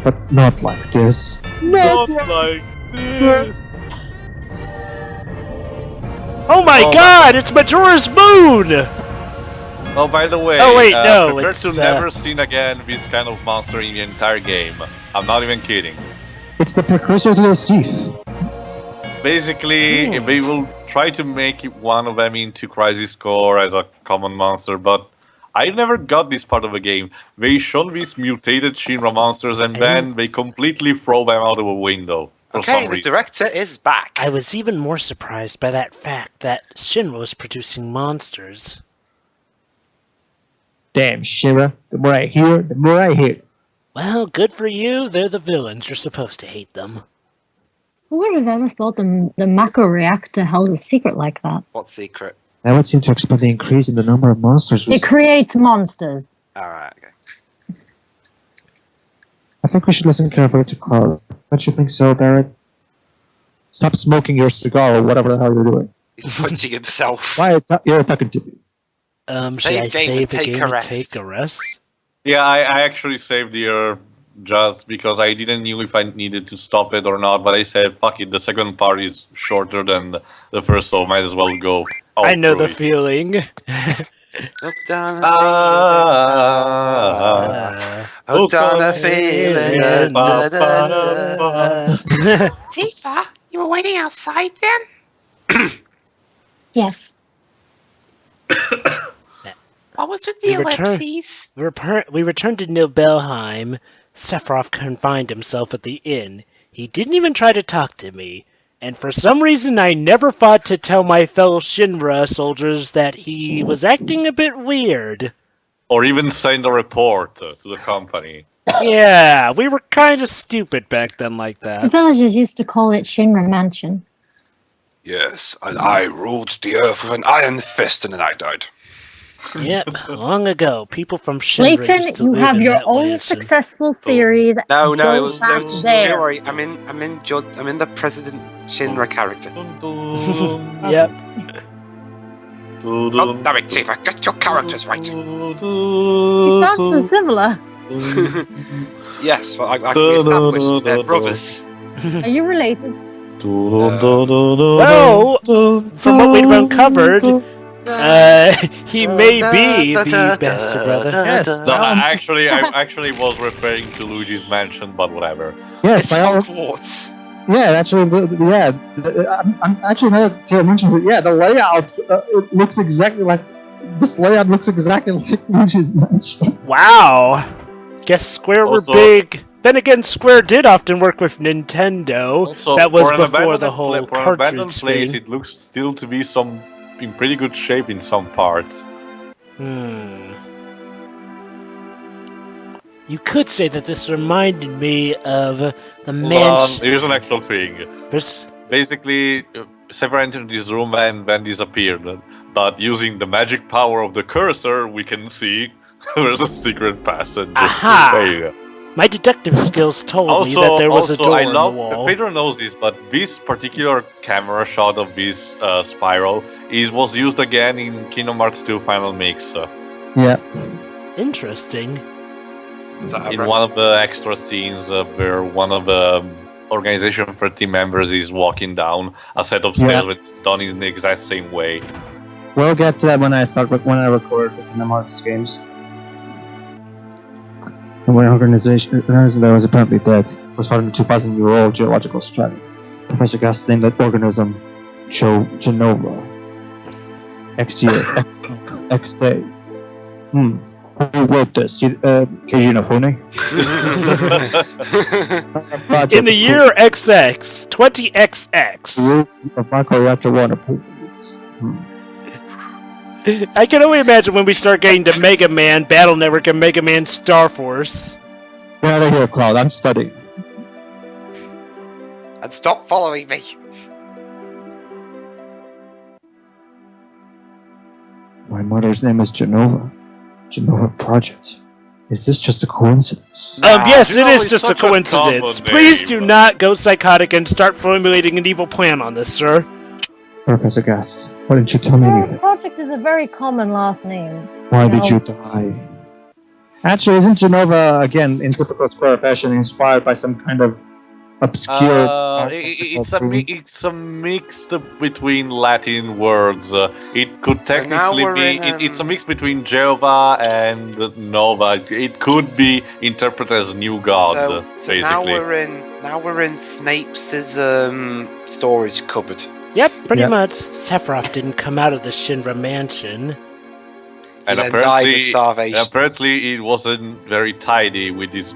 Speaker 4: But not like this.
Speaker 3: Not like this.
Speaker 2: Oh my god, it's Majora's Moon!
Speaker 3: Oh, by the way,
Speaker 2: Oh, wait, no,
Speaker 3: prepare
Speaker 2: it's,
Speaker 3: to never seen again this kind of monster in the entire game. I'm not even kidding.
Speaker 4: It's the precursor to the Thief.
Speaker 3: Basically, they will try to make one of them into Crisis Core as a common monster, but I never got this part of the game. They show these mutated Shinra monsters and then they completely throw them out of a window.
Speaker 1: Okay, the director is back.
Speaker 2: I was even more surprised by that fact that Shinra was producing monsters.
Speaker 4: Damn, Shinra. The more I hear, the more I hate.
Speaker 2: Well, good for you, they're the villains, you're supposed to hate them.
Speaker 5: Who would have ever thought the Mako reactor held a secret like that?
Speaker 1: What secret?
Speaker 4: That would seem to explain the increase in the number of monsters.
Speaker 5: It creates monsters.
Speaker 1: Alright, okay.
Speaker 4: I think we should listen carefully to Cloud. Don't you think so, Barrett? Stop smoking your cigar or whatever the hell you're doing.
Speaker 1: He's punching himself.
Speaker 4: Why you're talking to me?
Speaker 2: Should I save the game and take a rest?
Speaker 3: Yeah, I actually saved here just because I didn't know if I needed to stop it or not, but I said, fuck it, the second part is shorter than the first, so might as well go.
Speaker 2: I know the feeling.
Speaker 1: Hooked on a feeling.
Speaker 6: Tifa, you were waiting outside then?
Speaker 5: Yes.
Speaker 6: What was with the ellipses?
Speaker 2: We returned to Nibelheim. Sephiroth confined himself at the inn. He didn't even try to talk to me. And for some reason, I never thought to tell my fellow Shinra soldiers that he was acting a bit weird.
Speaker 3: Or even send a report to the company.
Speaker 2: Yeah, we were kind of stupid back then like
Speaker 5: The
Speaker 2: that.
Speaker 5: villagers used to call it Shinra Mansion.
Speaker 1: Yes, and I ruled the earth with an iron fist and then I died.
Speaker 2: Yep, long ago, people from Shinra used
Speaker 5: Layton,
Speaker 2: to
Speaker 5: you
Speaker 2: live
Speaker 5: have
Speaker 2: in
Speaker 5: your
Speaker 2: that
Speaker 5: own
Speaker 2: place, and-
Speaker 5: successful series.
Speaker 1: No, it
Speaker 5: Go
Speaker 1: was
Speaker 5: back
Speaker 1: don't
Speaker 5: there.
Speaker 1: worry. I'm in the President Shinra character.
Speaker 2: Yep.
Speaker 1: Oh, damn it, Tifa, get your characters right.
Speaker 5: You sound so similar.
Speaker 1: Yes, well, we established they're brothers.
Speaker 5: Are you related?
Speaker 2: Well, from what we've uncovered, he may be the bastard brother.
Speaker 4: Yes.
Speaker 3: No, I actually was referring to Luigi's Mansion, but whatever.
Speaker 4: Yes,
Speaker 1: It's
Speaker 4: by all,
Speaker 1: Hogwarts.
Speaker 4: yeah, actually, I'm actually now that Taylor mentions it, yeah, the layout, it looks exactly like, this layout looks exactly like Luigi's Mansion.
Speaker 2: Wow. Guess Square were
Speaker 3: Also-
Speaker 2: big. Then again, Square did often work with Nintendo.
Speaker 3: Also,
Speaker 2: that was
Speaker 3: for an
Speaker 2: before the
Speaker 3: abandoned
Speaker 2: whole
Speaker 3: for an abandoned
Speaker 2: cartridge
Speaker 3: place,
Speaker 2: thing.
Speaker 3: it looks still to be in pretty good shape in some parts.
Speaker 2: You could say that this reminded me of the
Speaker 3: Hold on,
Speaker 2: mansion.
Speaker 3: here's an actual thing.
Speaker 2: There's-
Speaker 3: Basically, Sephiroth entered this room and then disappeared. But using the magic power of the cursor, we can see there's a secret passage.
Speaker 2: Aha!
Speaker 3: There you go.
Speaker 2: My deductive skills told me that there was a door
Speaker 3: I
Speaker 2: in
Speaker 3: love,
Speaker 2: the wall.
Speaker 3: Pedro knows this, but this particular camera shot of this spiral was used again in Kingdom Hearts 2 Final Mix.
Speaker 4: Yeah.
Speaker 2: Interesting.
Speaker 1: Is that
Speaker 3: In one of the extra scenes where one of the Organization 13 members is walking down a set of stairs, but it's done in the exact same way.
Speaker 4: We'll get to that when I record in the Marks games. And when organization that was apparently dead was found in a 2,000-year-old geological stratum. Professor Gast named that organism Genova. X year, X day. Who wrote this? KG Nafune?
Speaker 2: In the year XX, 20XX.
Speaker 4: The rules of Microreactor 1 approved.
Speaker 2: I can only imagine when we start getting to Mega Man, Battle Network, and Mega Man Star Force.
Speaker 4: Get out of here, Cloud. I'm studying.
Speaker 6: And stop following me.
Speaker 4: My mother's name is Genova. Genova Project. Is this just a coincidence?
Speaker 2: Yes, it is
Speaker 3: it's
Speaker 2: just a
Speaker 3: such a
Speaker 2: coincidence.
Speaker 3: common
Speaker 2: Please
Speaker 3: name.
Speaker 2: do not go psychotic and start formulating an evil plan on this, sir.
Speaker 4: Professor Gast, why didn't you tell me
Speaker 5: Our
Speaker 4: anything?
Speaker 5: project is a very common last name.
Speaker 4: Why did you die? Actually, isn't Genova, again, in typical Square fashion, inspired by some kind of obscure...
Speaker 3: It's a mix between Latin words. It could
Speaker 6: So now
Speaker 3: technically
Speaker 6: we're
Speaker 3: be.
Speaker 6: in,
Speaker 3: It's a mix between Jehovah and Nova. It could be interpreted as new god,
Speaker 6: So
Speaker 3: basically.
Speaker 6: now we're in Snape's storage cupboard.
Speaker 2: Yep, pretty
Speaker 4: Yep.
Speaker 2: much. Sephiroth didn't come out of the Shinra mansion.
Speaker 3: And
Speaker 6: He then died of
Speaker 3: apparently,
Speaker 6: starvation.
Speaker 3: it wasn't very tidy with his,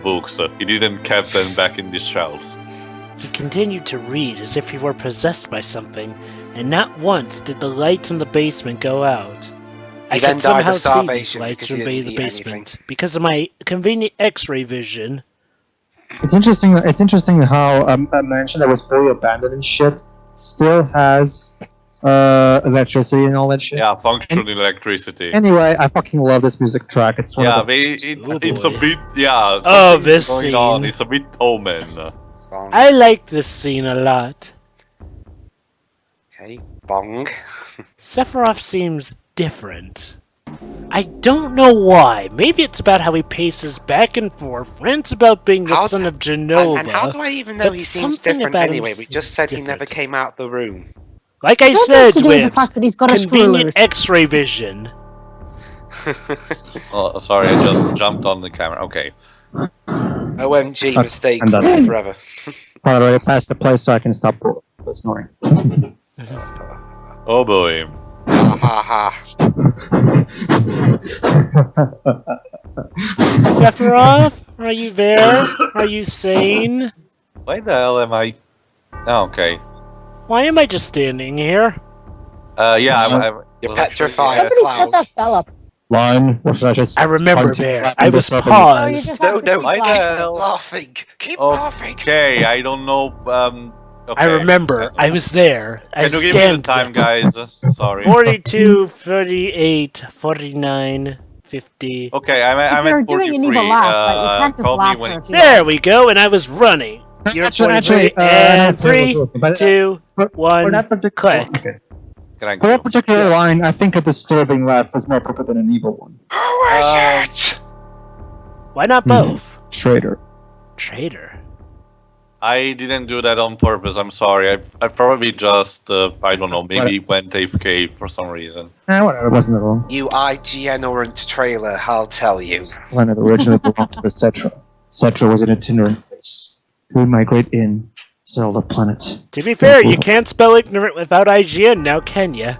Speaker 3: books. He didn't keep them back in the shelves.
Speaker 2: He continued to read as if he were possessed by something, and not once did the lights in the basement go out. I
Speaker 6: then
Speaker 2: could
Speaker 6: died
Speaker 2: somehow
Speaker 6: of
Speaker 2: see these
Speaker 6: starvation
Speaker 2: lights
Speaker 6: because he
Speaker 2: from
Speaker 6: didn't
Speaker 2: the
Speaker 6: eat
Speaker 2: basement
Speaker 6: anything.
Speaker 2: because of my convenient X-ray vision.
Speaker 4: It's interesting how a mansion that was fully abandoned and shit still has electricity and all that shit.
Speaker 3: Yeah, functional electricity.
Speaker 4: Anyway, I fucking love this music track. It's one
Speaker 3: Yeah,
Speaker 4: of
Speaker 3: but
Speaker 4: the...
Speaker 3: it's a bit. Yeah.
Speaker 2: Oh,
Speaker 3: something's
Speaker 2: this
Speaker 3: going on.
Speaker 2: scene.
Speaker 3: It's a bit Omen.
Speaker 6: Bong.
Speaker 2: I like this scene a lot.
Speaker 6: Okay, bong.
Speaker 2: Sephiroth seems different. I don't know why. Maybe it's about how he paces back and forth, rants about being the
Speaker 6: How-
Speaker 2: son of Genova.
Speaker 6: And how do I even know
Speaker 2: but
Speaker 6: he seems
Speaker 2: something
Speaker 6: different
Speaker 2: about him
Speaker 6: anyway? We just said he never
Speaker 2: different.
Speaker 6: came out the room.
Speaker 2: Like I
Speaker 5: What
Speaker 2: said,
Speaker 5: has to do with the
Speaker 2: with
Speaker 5: fact that he's got a screw
Speaker 2: convenient
Speaker 5: loose?
Speaker 2: X-ray vision.
Speaker 3: Oh, sorry, I just jumped on the camera. Okay.
Speaker 6: OMG, mistake
Speaker 4: I'm done.
Speaker 6: forever.
Speaker 4: By the way, I passed the place so I can stop snoring.
Speaker 3: Oh boy.
Speaker 6: Ha ha ha.
Speaker 2: Sephiroth, are you there? Are you sane?
Speaker 3: Why the hell am I? Oh, okay.
Speaker 2: Why am I just standing here?
Speaker 3: Yeah,
Speaker 6: You're
Speaker 3: was actually-
Speaker 6: petrified,
Speaker 5: Somebody shut
Speaker 6: Cloud.
Speaker 5: that bell up.
Speaker 4: Line, what should I just...
Speaker 2: I remember there. I was
Speaker 5: Oh, you
Speaker 2: paused.
Speaker 5: just
Speaker 6: No,
Speaker 5: have to
Speaker 6: no,
Speaker 5: keep
Speaker 3: why the
Speaker 5: quiet.
Speaker 3: hell?
Speaker 6: laughing. Keep
Speaker 3: Oh,
Speaker 6: laughing.
Speaker 3: Okay, I don't know. Okay.
Speaker 2: I remember. I was there. I
Speaker 3: Can you give me the
Speaker 2: stand
Speaker 3: time,
Speaker 2: there.
Speaker 3: guys? Sorry.
Speaker 2: 42, 38, 49, 50.
Speaker 3: Okay, I'm
Speaker 5: If
Speaker 3: at
Speaker 5: you're
Speaker 3: 43.
Speaker 5: doing an evil laugh, like, you can't just
Speaker 3: Call me
Speaker 5: laugh
Speaker 3: when
Speaker 5: for a
Speaker 3: it's
Speaker 5: few
Speaker 2: There we go, and I was running. You're
Speaker 4: Actually,
Speaker 2: 43, and
Speaker 4: I know
Speaker 2: 3,
Speaker 4: but,
Speaker 2: 2,
Speaker 4: for
Speaker 2: 1,
Speaker 4: that particular...
Speaker 2: click.
Speaker 4: Okay.
Speaker 3: Can I
Speaker 4: For that
Speaker 3: go?
Speaker 4: particular line, I think a disturbing laugh is more appropriate than an evil one.
Speaker 6: Who is it?
Speaker 2: Why not
Speaker 4: Hmm.
Speaker 2: both?
Speaker 4: Traitor.
Speaker 2: Traitor.
Speaker 3: I didn't do that on purpose. I'm sorry. I probably just I don't know. Maybe went AFK for some reason.
Speaker 4: Whatever, wasn't wrong.
Speaker 6: You IGN-orant trailer, I'll tell you.
Speaker 4: Planet originally belonged to the Cetra. Cetra was an itinerant place. Who would migrate in, settle the planet.
Speaker 2: To be fair, you can't spell ignorant without IGN now, can ya?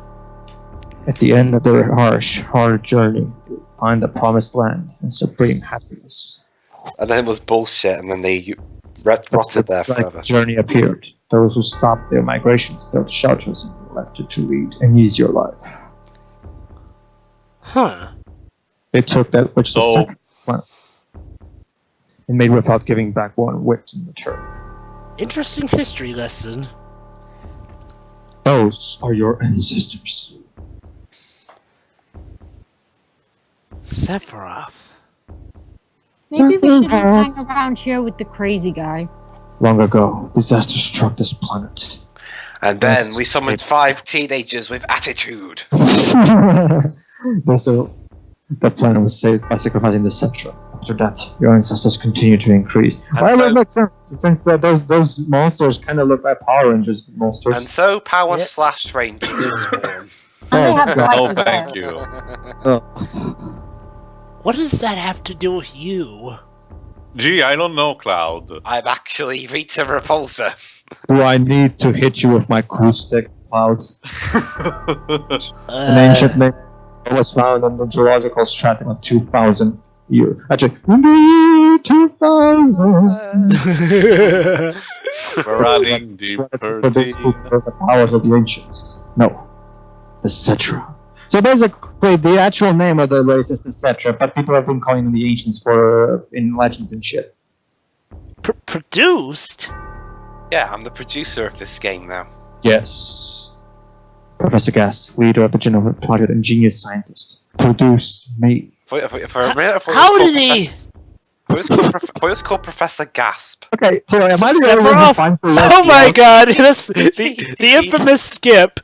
Speaker 4: At the end of their harsh, hard journey, they would find the promised land and supreme happiness.
Speaker 6: And then it was bullshit, and then they rotted there
Speaker 4: It's like
Speaker 6: forever.
Speaker 4: the journey appeared. Those who stopped their migrations built shelters and were left to lead an easier life.
Speaker 2: Huh.
Speaker 4: They took that which the
Speaker 3: So-
Speaker 4: Cetra planet and made without giving back one whit in return.
Speaker 2: Interesting history lesson.
Speaker 4: Those are your ancestors.
Speaker 2: Sephiroth.
Speaker 5: Maybe we shouldn't hang around here with the crazy guy.
Speaker 4: Long ago, disaster struck this planet.
Speaker 6: And then
Speaker 4: Yes.
Speaker 6: we summoned 5 teenagers with attitude.
Speaker 4: So, the planet was saved by sacrificing the Cetra, After that, your ancestors continue to increase. Well, that makes sense, since those monsters kind of look like Power Rangers monsters.
Speaker 1: And so Power Slash Rangers was born.
Speaker 5: And they have
Speaker 3: Oh,
Speaker 5: slightly
Speaker 3: thank
Speaker 5: hair.
Speaker 3: you.
Speaker 2: What does that have to do with you?
Speaker 3: Gee, I don't know, Cloud.
Speaker 1: I'm actually Rita Repulsor.
Speaker 4: Do I need to hit you with my cool stick, Cloud? An ancient name was found on the geological stratum of 2000 years. Actually, in the year 2000.
Speaker 3: We're running deeper.
Speaker 4: For this the powers of the ancients. No. The Cetra. So basically, the actual name of the race is the Cetra, but people have been calling them the ancients in legends and shit.
Speaker 2: Produced?
Speaker 1: Yeah, I'm the producer of this game now.
Speaker 4: Yes. Professor Gas, leader of the Genome Project and genius scientist, produced me.
Speaker 1: For a minute, I thought
Speaker 2: How
Speaker 1: it was
Speaker 2: did he?
Speaker 1: it was called Professor Gasp.
Speaker 4: Okay, so am I the only one who
Speaker 2: Sephiroth?
Speaker 4: finds the
Speaker 2: Oh my god, that's the infamous skip.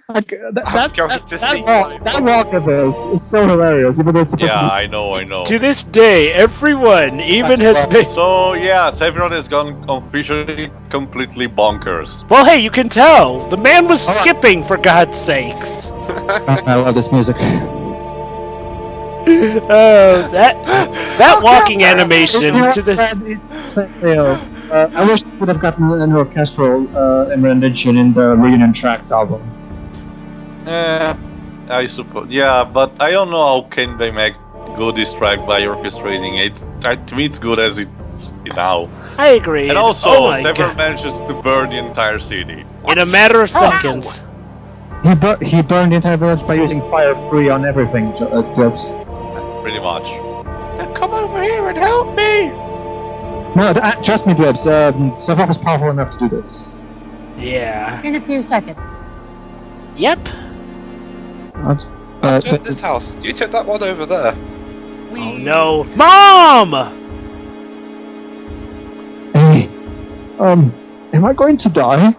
Speaker 4: Like, that
Speaker 1: I'm
Speaker 4: walk of his is so hilarious, even though it's supposed
Speaker 3: Yeah,
Speaker 4: to be...
Speaker 3: I know.
Speaker 2: To this day, everyone even has been...
Speaker 3: So, yeah, Sephiroth has gone officially completely bonkers.
Speaker 2: Well, hey, you can tell. The man was skipping, for God's sakes.
Speaker 4: I love this music.
Speaker 2: Oh, that walking animation to this...
Speaker 4: I wish this would have gotten an orchestral rendition in the Reunion Tracks album.
Speaker 3: I suppose. Yeah, but I don't know how can they make good this track by orchestrating it. To me, it's good as it's now.
Speaker 2: I agree.
Speaker 3: And also,
Speaker 2: oh my
Speaker 3: Sephiroth
Speaker 2: God.
Speaker 3: manages to burn the entire city.
Speaker 2: In a matter of seconds.
Speaker 4: He burned the entire village by using fire free on everything, Jobs.
Speaker 3: Pretty much.
Speaker 1: Come over here and help me!
Speaker 4: No, trust me, Jobs. Sephiroth is powerful enough to do this.
Speaker 2: Yeah.
Speaker 5: In a few seconds.
Speaker 2: Yep.
Speaker 1: I took this house. You took that one over there.
Speaker 2: Oh no. Mom!
Speaker 4: Hey, am I going to die?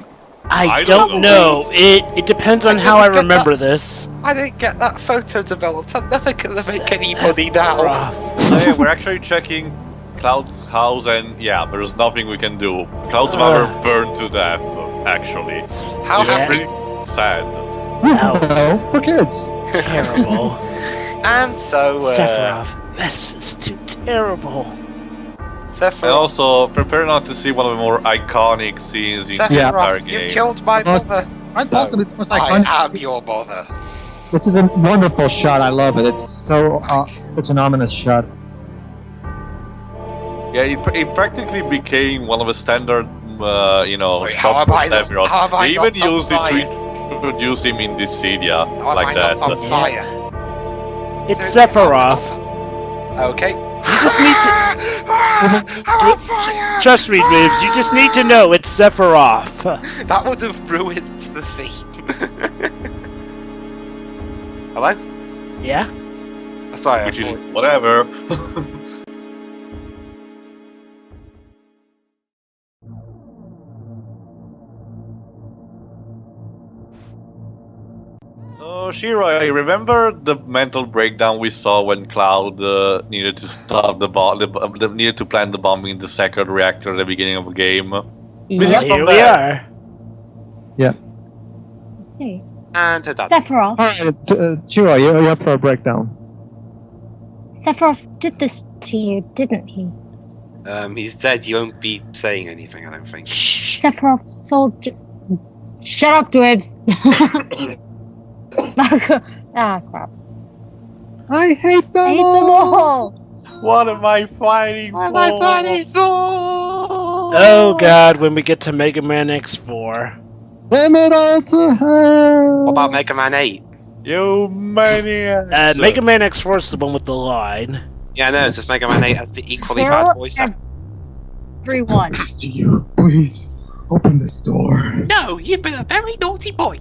Speaker 2: I don't know. It depends on how I remember this.
Speaker 1: I didn't get that photo developed. I'm never gonna make any money now.
Speaker 3: So yeah, we're actually checking Cloud's house, and yeah, there's nothing we can do. Cloud's mother burned to death, actually.
Speaker 1: How
Speaker 3: It's
Speaker 1: happy?
Speaker 3: pretty sad.
Speaker 4: No, for kids.
Speaker 2: Terrible.
Speaker 1: And so,
Speaker 2: Sephiroth. This is too terrible.
Speaker 3: And
Speaker 1: Sephiroth,
Speaker 3: also, prepare not to see one of the more iconic scenes in the entire
Speaker 1: Sephiroth, you
Speaker 3: game.
Speaker 1: killed my mother.
Speaker 4: Quite possibly the most
Speaker 1: I
Speaker 4: iconic.
Speaker 1: am your mother.
Speaker 4: This is a wonderful shot. I love it. It's so such an ominous shot.
Speaker 3: Yeah, it practically became one of the standard,
Speaker 1: Wait, how
Speaker 3: shots
Speaker 1: am
Speaker 3: for
Speaker 1: I not-
Speaker 3: Sephiroth.
Speaker 1: how am I
Speaker 3: They
Speaker 1: not
Speaker 3: even
Speaker 1: on
Speaker 3: used it to
Speaker 1: fire?
Speaker 3: introduce him in Dissidia,
Speaker 1: How am
Speaker 3: like
Speaker 1: I
Speaker 3: that.
Speaker 1: not on fire?
Speaker 2: It's Sephiroth.
Speaker 1: Okay.
Speaker 2: You just need to...
Speaker 1: I'm on fire!
Speaker 2: Trust me, Ribs, you just need to know it's Sephiroth.
Speaker 1: That would have ruined the scene. Hello?
Speaker 2: Yeah?
Speaker 1: Sorry,
Speaker 3: Which is whatever. So Shiroi, remember the mental breakdown we saw when Cloud needed to stop the bomb, needed to plant the bomb in the second reactor at the beginning of the game? This
Speaker 5: Yep.
Speaker 3: is
Speaker 2: Here
Speaker 3: from
Speaker 2: we
Speaker 3: there.
Speaker 2: are.
Speaker 5: Let's see.
Speaker 1: And done.
Speaker 5: Sephiroth.
Speaker 4: Alright, Shiro, you're up for a breakdown.
Speaker 5: Sephiroth did this to you, didn't he?
Speaker 1: He's dead. You won't be saying anything, I don't think.
Speaker 5: Sephiroth sold... Shut up, Dwebs! Ah, crap.
Speaker 4: I hate them
Speaker 5: I hate them
Speaker 4: all.
Speaker 5: all!
Speaker 3: What am I fighting for?
Speaker 2: Oh god, when we get to Mega Man X4.
Speaker 4: Damn it all to hell.
Speaker 1: What about Mega Man 8?
Speaker 3: You maniacs!
Speaker 2: Mega Man X4 is the one with the line.
Speaker 1: Yeah, no, it's just Mega Man 8 has the equally
Speaker 5: Kill
Speaker 1: bad voice actor.
Speaker 5: everyone.
Speaker 4: To you, please open this door.
Speaker 1: No, you've been a very naughty boy.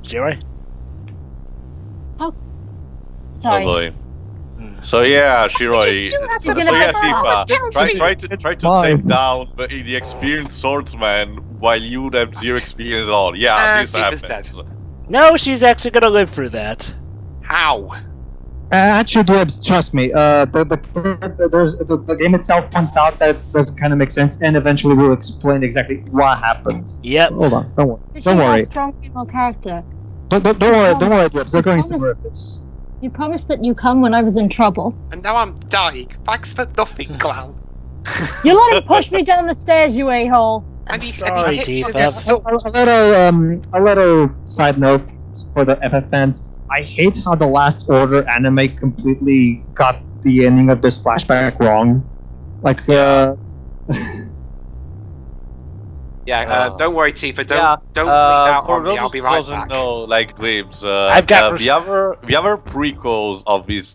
Speaker 2: Jerry?
Speaker 5: Sorry.
Speaker 3: Oh boy. So yeah, Shiroi.
Speaker 1: do that
Speaker 3: So
Speaker 5: to
Speaker 3: yeah,
Speaker 5: me?
Speaker 3: Tifa.
Speaker 1: Tells me.
Speaker 3: Try to
Speaker 4: fine.
Speaker 3: take down the experienced swordsman while you have zero experience at all. Yeah,
Speaker 1: Ah,
Speaker 3: this
Speaker 1: Tifa's
Speaker 3: happens.
Speaker 1: dead.
Speaker 2: No, she's actually gonna live through that.
Speaker 1: How?
Speaker 4: Actually, Dwebs, trust me. The game itself points out that it doesn't kind of make sense, and eventually we'll explain exactly what happened.
Speaker 2: Yep.
Speaker 4: Hold on, don't worry.
Speaker 5: She's
Speaker 4: Don't worry.
Speaker 5: a strong female character.
Speaker 4: Don't worry, Dwebs. They're going somewhere with this.
Speaker 5: You promised that you come when I was in trouble.
Speaker 1: And now I'm dying. Thanks for nothing, Cloud.
Speaker 5: You let him push me down the stairs, you a-hole.
Speaker 2: I'm sorry, Tifa.
Speaker 4: A little side note for the FF fans. I hate how the Last Order anime completely got the ending of this flashback wrong. Like,
Speaker 1: don't worry, Tifa. Don't bleed out on me. I'll be right back.
Speaker 3: Know, like Glibs,
Speaker 2: I've got
Speaker 3: the other prequels of this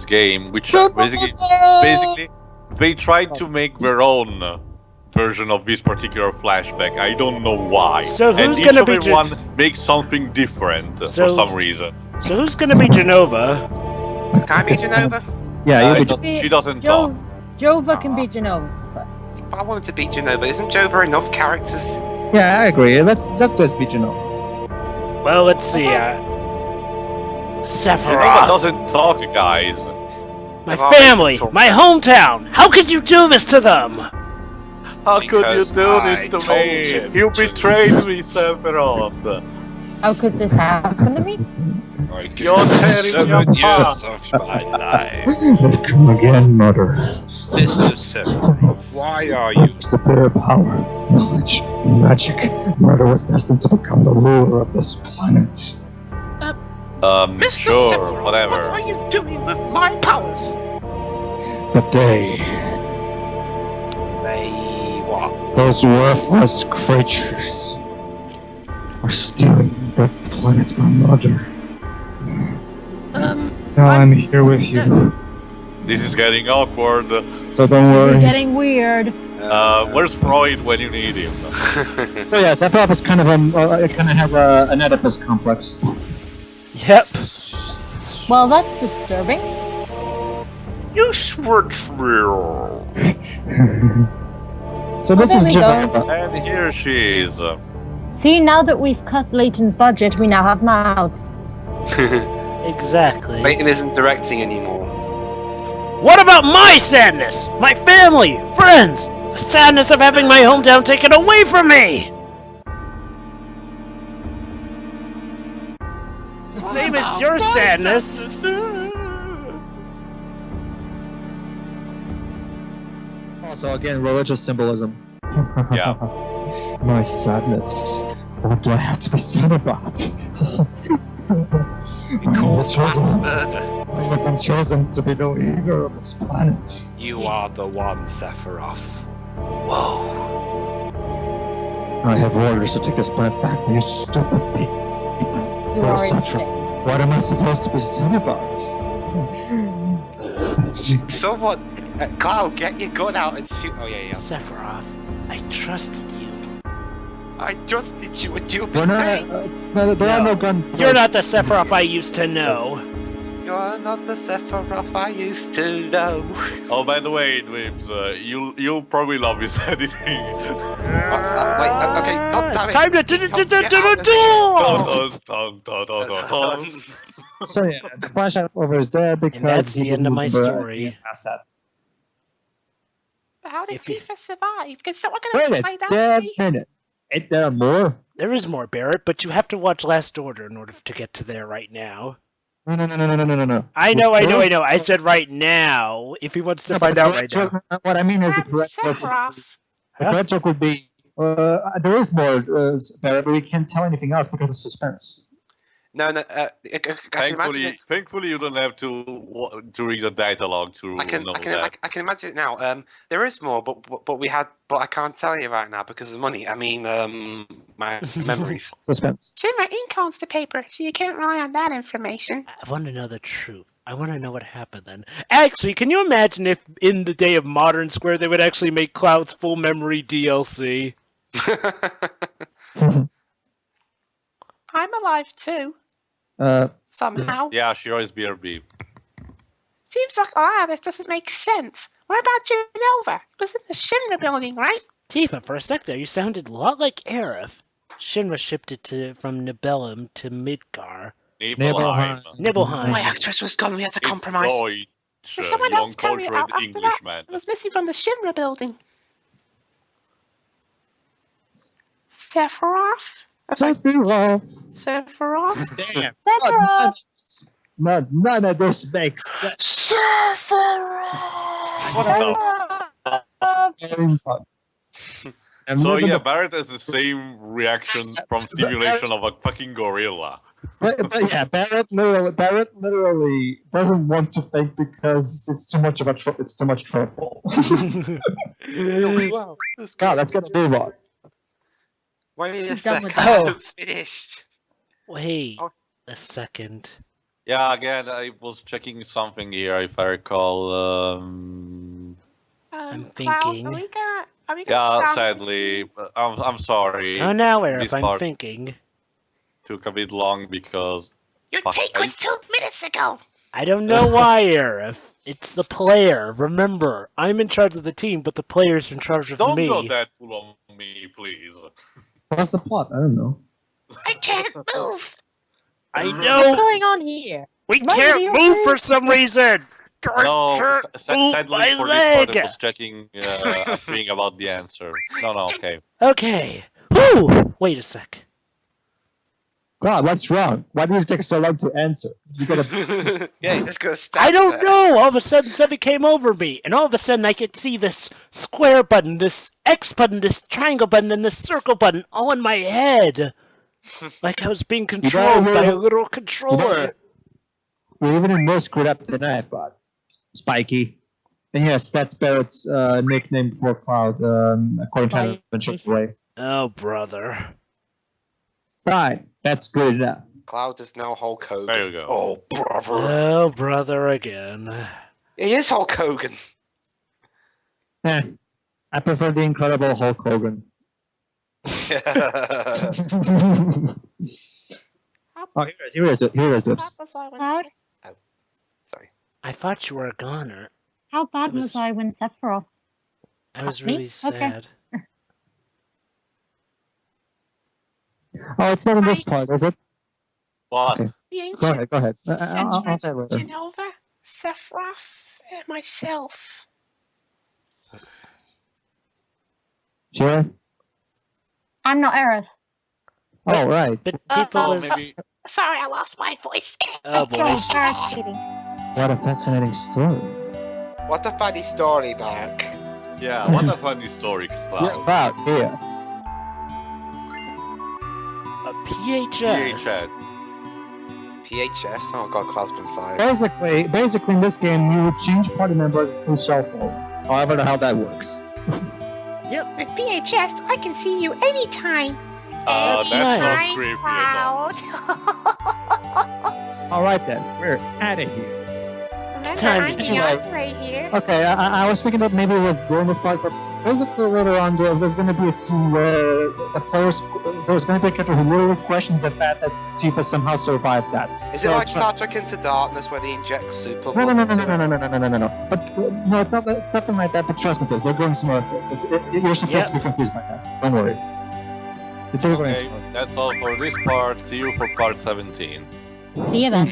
Speaker 3: game, which are basically they tried to make their own version of this particular flashback. I don't know why.
Speaker 2: So who's
Speaker 3: and
Speaker 2: gonna
Speaker 3: each
Speaker 2: be
Speaker 3: of one makes something different for some reason.
Speaker 2: So who's gonna be Genova?
Speaker 1: Can I be Genova?
Speaker 4: yeah,
Speaker 3: She doesn't talk.
Speaker 5: Jova can be Genova.
Speaker 1: But I wanted to be Genova. Isn't Jova enough characters?
Speaker 4: yeah, I agree. Let's be Genova.
Speaker 2: Well, let's see.
Speaker 3: Genova
Speaker 2: Sephiroth,
Speaker 3: doesn't talk, guys.
Speaker 2: my family, my hometown. How could you do this to them?
Speaker 3: How could you
Speaker 1: Because
Speaker 3: do this
Speaker 1: I
Speaker 3: to
Speaker 1: told
Speaker 3: me?
Speaker 1: him
Speaker 3: You
Speaker 1: to.
Speaker 3: betrayed me, Sephiroth.
Speaker 5: How could this happen to me?
Speaker 3: You're tearing me apart.
Speaker 1: of my life.
Speaker 4: They've come again, Mother.
Speaker 1: Mr. Sephiroth, why are you...
Speaker 4: Superior power, knowledge, magic. Murder was destined to become the ruler of this planet.
Speaker 1: Mr.
Speaker 3: Sure,
Speaker 1: Sephiroth,
Speaker 3: whatever.
Speaker 1: what are you doing with my powers?
Speaker 4: But they,
Speaker 1: What?
Speaker 4: those worthless creatures, are stealing the planet from Mother. Now I'm here with you,
Speaker 3: This is getting awkward.
Speaker 4: so don't
Speaker 5: You're
Speaker 4: worry.
Speaker 5: getting weird.
Speaker 3: Where's Freud when you need him?
Speaker 4: So yeah, Sephiroth is kind of it kind of has an Oedipus complex.
Speaker 2: Yep.
Speaker 5: Well, that's disturbing.
Speaker 1: You switch real.
Speaker 4: So this
Speaker 5: there
Speaker 4: is
Speaker 5: we go.
Speaker 4: Genova.
Speaker 3: And here she is.
Speaker 5: See, now that we've cut Leighton's budget, we now have mouths.
Speaker 2: Exactly.
Speaker 1: Leighton isn't directing anymore.
Speaker 2: What about my sadness? My family, friends, the sadness of having my hometown taken away from me. It's the same as your sadness.
Speaker 4: Also, again, religious symbolism.
Speaker 3: Yeah.
Speaker 4: My sadness. What do I have to be sad about?
Speaker 1: Because that's murder.
Speaker 4: I have been chosen to be the leader of this planet.
Speaker 1: You are the one, Sephiroth. Whoa.
Speaker 4: I have orders to take this planet back from you stupid people.
Speaker 5: You are
Speaker 4: Central.
Speaker 5: insane.
Speaker 4: What am I supposed to be sad about?
Speaker 1: Someone, Cloud, get your gun out and shoot. Oh yeah.
Speaker 2: Sephiroth, I trusted you.
Speaker 1: I trusted you and you
Speaker 4: We're not,
Speaker 1: betrayed.
Speaker 4: there are no gun.
Speaker 2: You're not the Sephiroth I used to know.
Speaker 1: You're not the Sephiroth I used to know.
Speaker 3: Oh, by the way, Dwibs, you'll probably love this editing.
Speaker 1: Wait, okay, god damn
Speaker 2: It's
Speaker 1: it.
Speaker 2: time to
Speaker 1: Get out of here.
Speaker 4: So yeah, the flash over is there because
Speaker 2: that's the
Speaker 4: he
Speaker 2: end of my
Speaker 4: doesn't
Speaker 2: story.
Speaker 4: past that.
Speaker 6: How did
Speaker 2: If you-
Speaker 6: Tifa survive? Can someone gonna
Speaker 4: Wait a
Speaker 6: explain that to me?
Speaker 4: minute. Ain't there more?
Speaker 2: There is more, Barrett, but you have to watch Last Order in order to get to there right now.
Speaker 4: No.
Speaker 2: I know. I said right now. If he wants to find out right now.
Speaker 4: What I mean is the
Speaker 6: Happened to
Speaker 4: correct joke.
Speaker 6: Sephiroth.
Speaker 4: The correct joke would be there is more, but we can't tell anything else because of suspense.
Speaker 1: No, I can imagine it.
Speaker 3: Thankfully, you don't have to read the dialogue to
Speaker 1: I can
Speaker 3: know that.
Speaker 1: imagine it now. There is more, but I can't tell you right now because of money. I mean, my memories.
Speaker 4: Suspense.
Speaker 6: Shimmer ink owns the paper, so you can't rely on that information.
Speaker 2: I want to know the truth. I want to know what happened then. Actually, can you imagine if in the day of Modern Square they would actually make Cloud's full memory DLC?
Speaker 6: I'm alive too, somehow.
Speaker 3: Yeah, she always BRB.
Speaker 6: Seems like a lot of this doesn't make sense. What about Genova? It was in the Shinra building, right?
Speaker 2: Tifa, for a sec there, you sounded a lot like Aerith. Shinra shipped it from Nibelheim to Midgar.
Speaker 3: Nibelheim.
Speaker 2: Nibelheim.
Speaker 6: My actress was gone. We had to
Speaker 3: It's
Speaker 6: compromise.
Speaker 3: Deutsch.
Speaker 6: Did someone
Speaker 3: You
Speaker 6: else carry it out
Speaker 3: uncultured
Speaker 6: after that?
Speaker 3: Englishman.
Speaker 6: It was missing from the Shinra building. Sephiroth? Sephiroth?
Speaker 4: Damn.
Speaker 5: Sephiroth!
Speaker 4: None of this makes sense.
Speaker 5: Sephiroth!
Speaker 3: So yeah, Barrett has the same reaction from stimulation of a fucking gorilla.
Speaker 4: But yeah, Barrett literally doesn't want to think because it's too much it's too much trouble.
Speaker 1: Wow.
Speaker 4: God, that's gonna move on.
Speaker 1: Wait a
Speaker 5: He's done
Speaker 1: second.
Speaker 5: with
Speaker 1: I
Speaker 2: that.
Speaker 1: haven't finished.
Speaker 2: Wait
Speaker 1: Oh.
Speaker 2: a second.
Speaker 3: Yeah, again, I was checking something here, if I recall.
Speaker 2: I'm
Speaker 6: Cloud,
Speaker 2: thinking.
Speaker 6: Are we gonna
Speaker 3: Yeah,
Speaker 6: round
Speaker 3: sadly, I'm sorry.
Speaker 2: Oh, now, Aerith,
Speaker 3: This
Speaker 2: I'm
Speaker 3: part
Speaker 2: thinking.
Speaker 3: took a bit long because
Speaker 6: Your
Speaker 3: Fuck,
Speaker 6: take was 2 minutes ago.
Speaker 2: I don't know why, Aerith. It's the player. Remember, I'm in charge of the team, but the player's in charge of
Speaker 3: don't
Speaker 2: me.
Speaker 3: go that full on me, please.
Speaker 4: What's the plot? I don't know.
Speaker 6: I can't move.
Speaker 2: I
Speaker 5: What's
Speaker 2: know!
Speaker 5: going on here?
Speaker 2: We
Speaker 5: My
Speaker 2: can't
Speaker 5: video
Speaker 2: move
Speaker 5: game?
Speaker 2: for some reason!
Speaker 3: No,
Speaker 2: Move
Speaker 3: sadly
Speaker 2: my
Speaker 3: for this part,
Speaker 2: leg!
Speaker 3: I was checking a thing about the answer. No, okay.
Speaker 2: Okay. Whew! Wait a sec.
Speaker 4: God, what's wrong? Why did it take so long to answer? You gotta.
Speaker 1: Yeah, he's just gonna stand
Speaker 2: I don't
Speaker 1: there.
Speaker 2: know! All of a sudden, something came over me, and all of a sudden I could see this square button, this X button, this triangle button, and this circle button all in my head! Like I was being controlled by a little controller.
Speaker 4: We're even in more screwed up than I thought. Spiky. And yes, that's Barrett's nickname for Cloud, according to
Speaker 5: Spiky.
Speaker 4: the way.
Speaker 2: Oh, brother.
Speaker 4: Right, that's good enough.
Speaker 1: Cloud is now Hulk Hogan.
Speaker 3: There you go.
Speaker 1: Oh, brother.
Speaker 2: Oh, brother again.
Speaker 1: He is Hulk Hogan.
Speaker 4: I prefer the Incredible Hulk Hogan.
Speaker 1: Yeah.
Speaker 4: Oh, here it is.
Speaker 5: Cloud?
Speaker 1: Sorry.
Speaker 2: I thought you were a goner.
Speaker 5: How bad
Speaker 2: It was-
Speaker 5: was I when Sephiroth?
Speaker 2: I was
Speaker 5: Me?
Speaker 2: really
Speaker 5: Okay.
Speaker 2: sad.
Speaker 4: Oh, it's not in this part, is it?
Speaker 3: What?
Speaker 4: Okay.
Speaker 6: The ancient
Speaker 4: Go ahead. I'll
Speaker 6: sent
Speaker 4: say it later.
Speaker 6: Genova, Sephiroth, and myself.
Speaker 4: Sure.
Speaker 5: I'm not Aerith.
Speaker 4: Oh, right.
Speaker 2: But Tifa
Speaker 3: Oh,
Speaker 2: was...
Speaker 3: maybe.
Speaker 6: Sorry, I lost my voice.
Speaker 2: Oh,
Speaker 5: So
Speaker 2: boy.
Speaker 5: irritating.
Speaker 4: What a fascinating story.
Speaker 1: What a funny story, Mark.
Speaker 3: Yeah, what a funny story, Cloud.
Speaker 4: Yeah, about here.
Speaker 2: A PHS.
Speaker 3: PHS.
Speaker 1: PHS? Oh god, Cloud's been fired.
Speaker 4: Basically, in this game, you change party members through cell phone. However the hell that works.
Speaker 6: With VHS, I can see you anytime.
Speaker 3: That's
Speaker 2: nice.
Speaker 3: not
Speaker 6: Hi,
Speaker 3: creepy
Speaker 6: Cloud.
Speaker 4: All right then, we're out of here.
Speaker 6: Remember,
Speaker 2: time
Speaker 6: I'm
Speaker 2: to
Speaker 6: the
Speaker 4: choose.
Speaker 6: operator here.
Speaker 4: Okay, I was thinking that maybe it was during this part, but basically later on there's going to be a scene where there's going to be a character who literally questions the fact that Tifa somehow survived that.
Speaker 1: Is it
Speaker 4: So
Speaker 1: like
Speaker 4: it's
Speaker 1: Star Trek Into Darkness where they inject super
Speaker 4: No.
Speaker 1: blood into it?
Speaker 4: No. But no, it's not. It's nothing like that. But trust me, guys, they're going somewhere with this. You're supposed to be confused by that. Don't worry. You're going
Speaker 3: Okay,
Speaker 4: somewhere.
Speaker 3: that's all for this part. See you for part 17.
Speaker 5: See you then.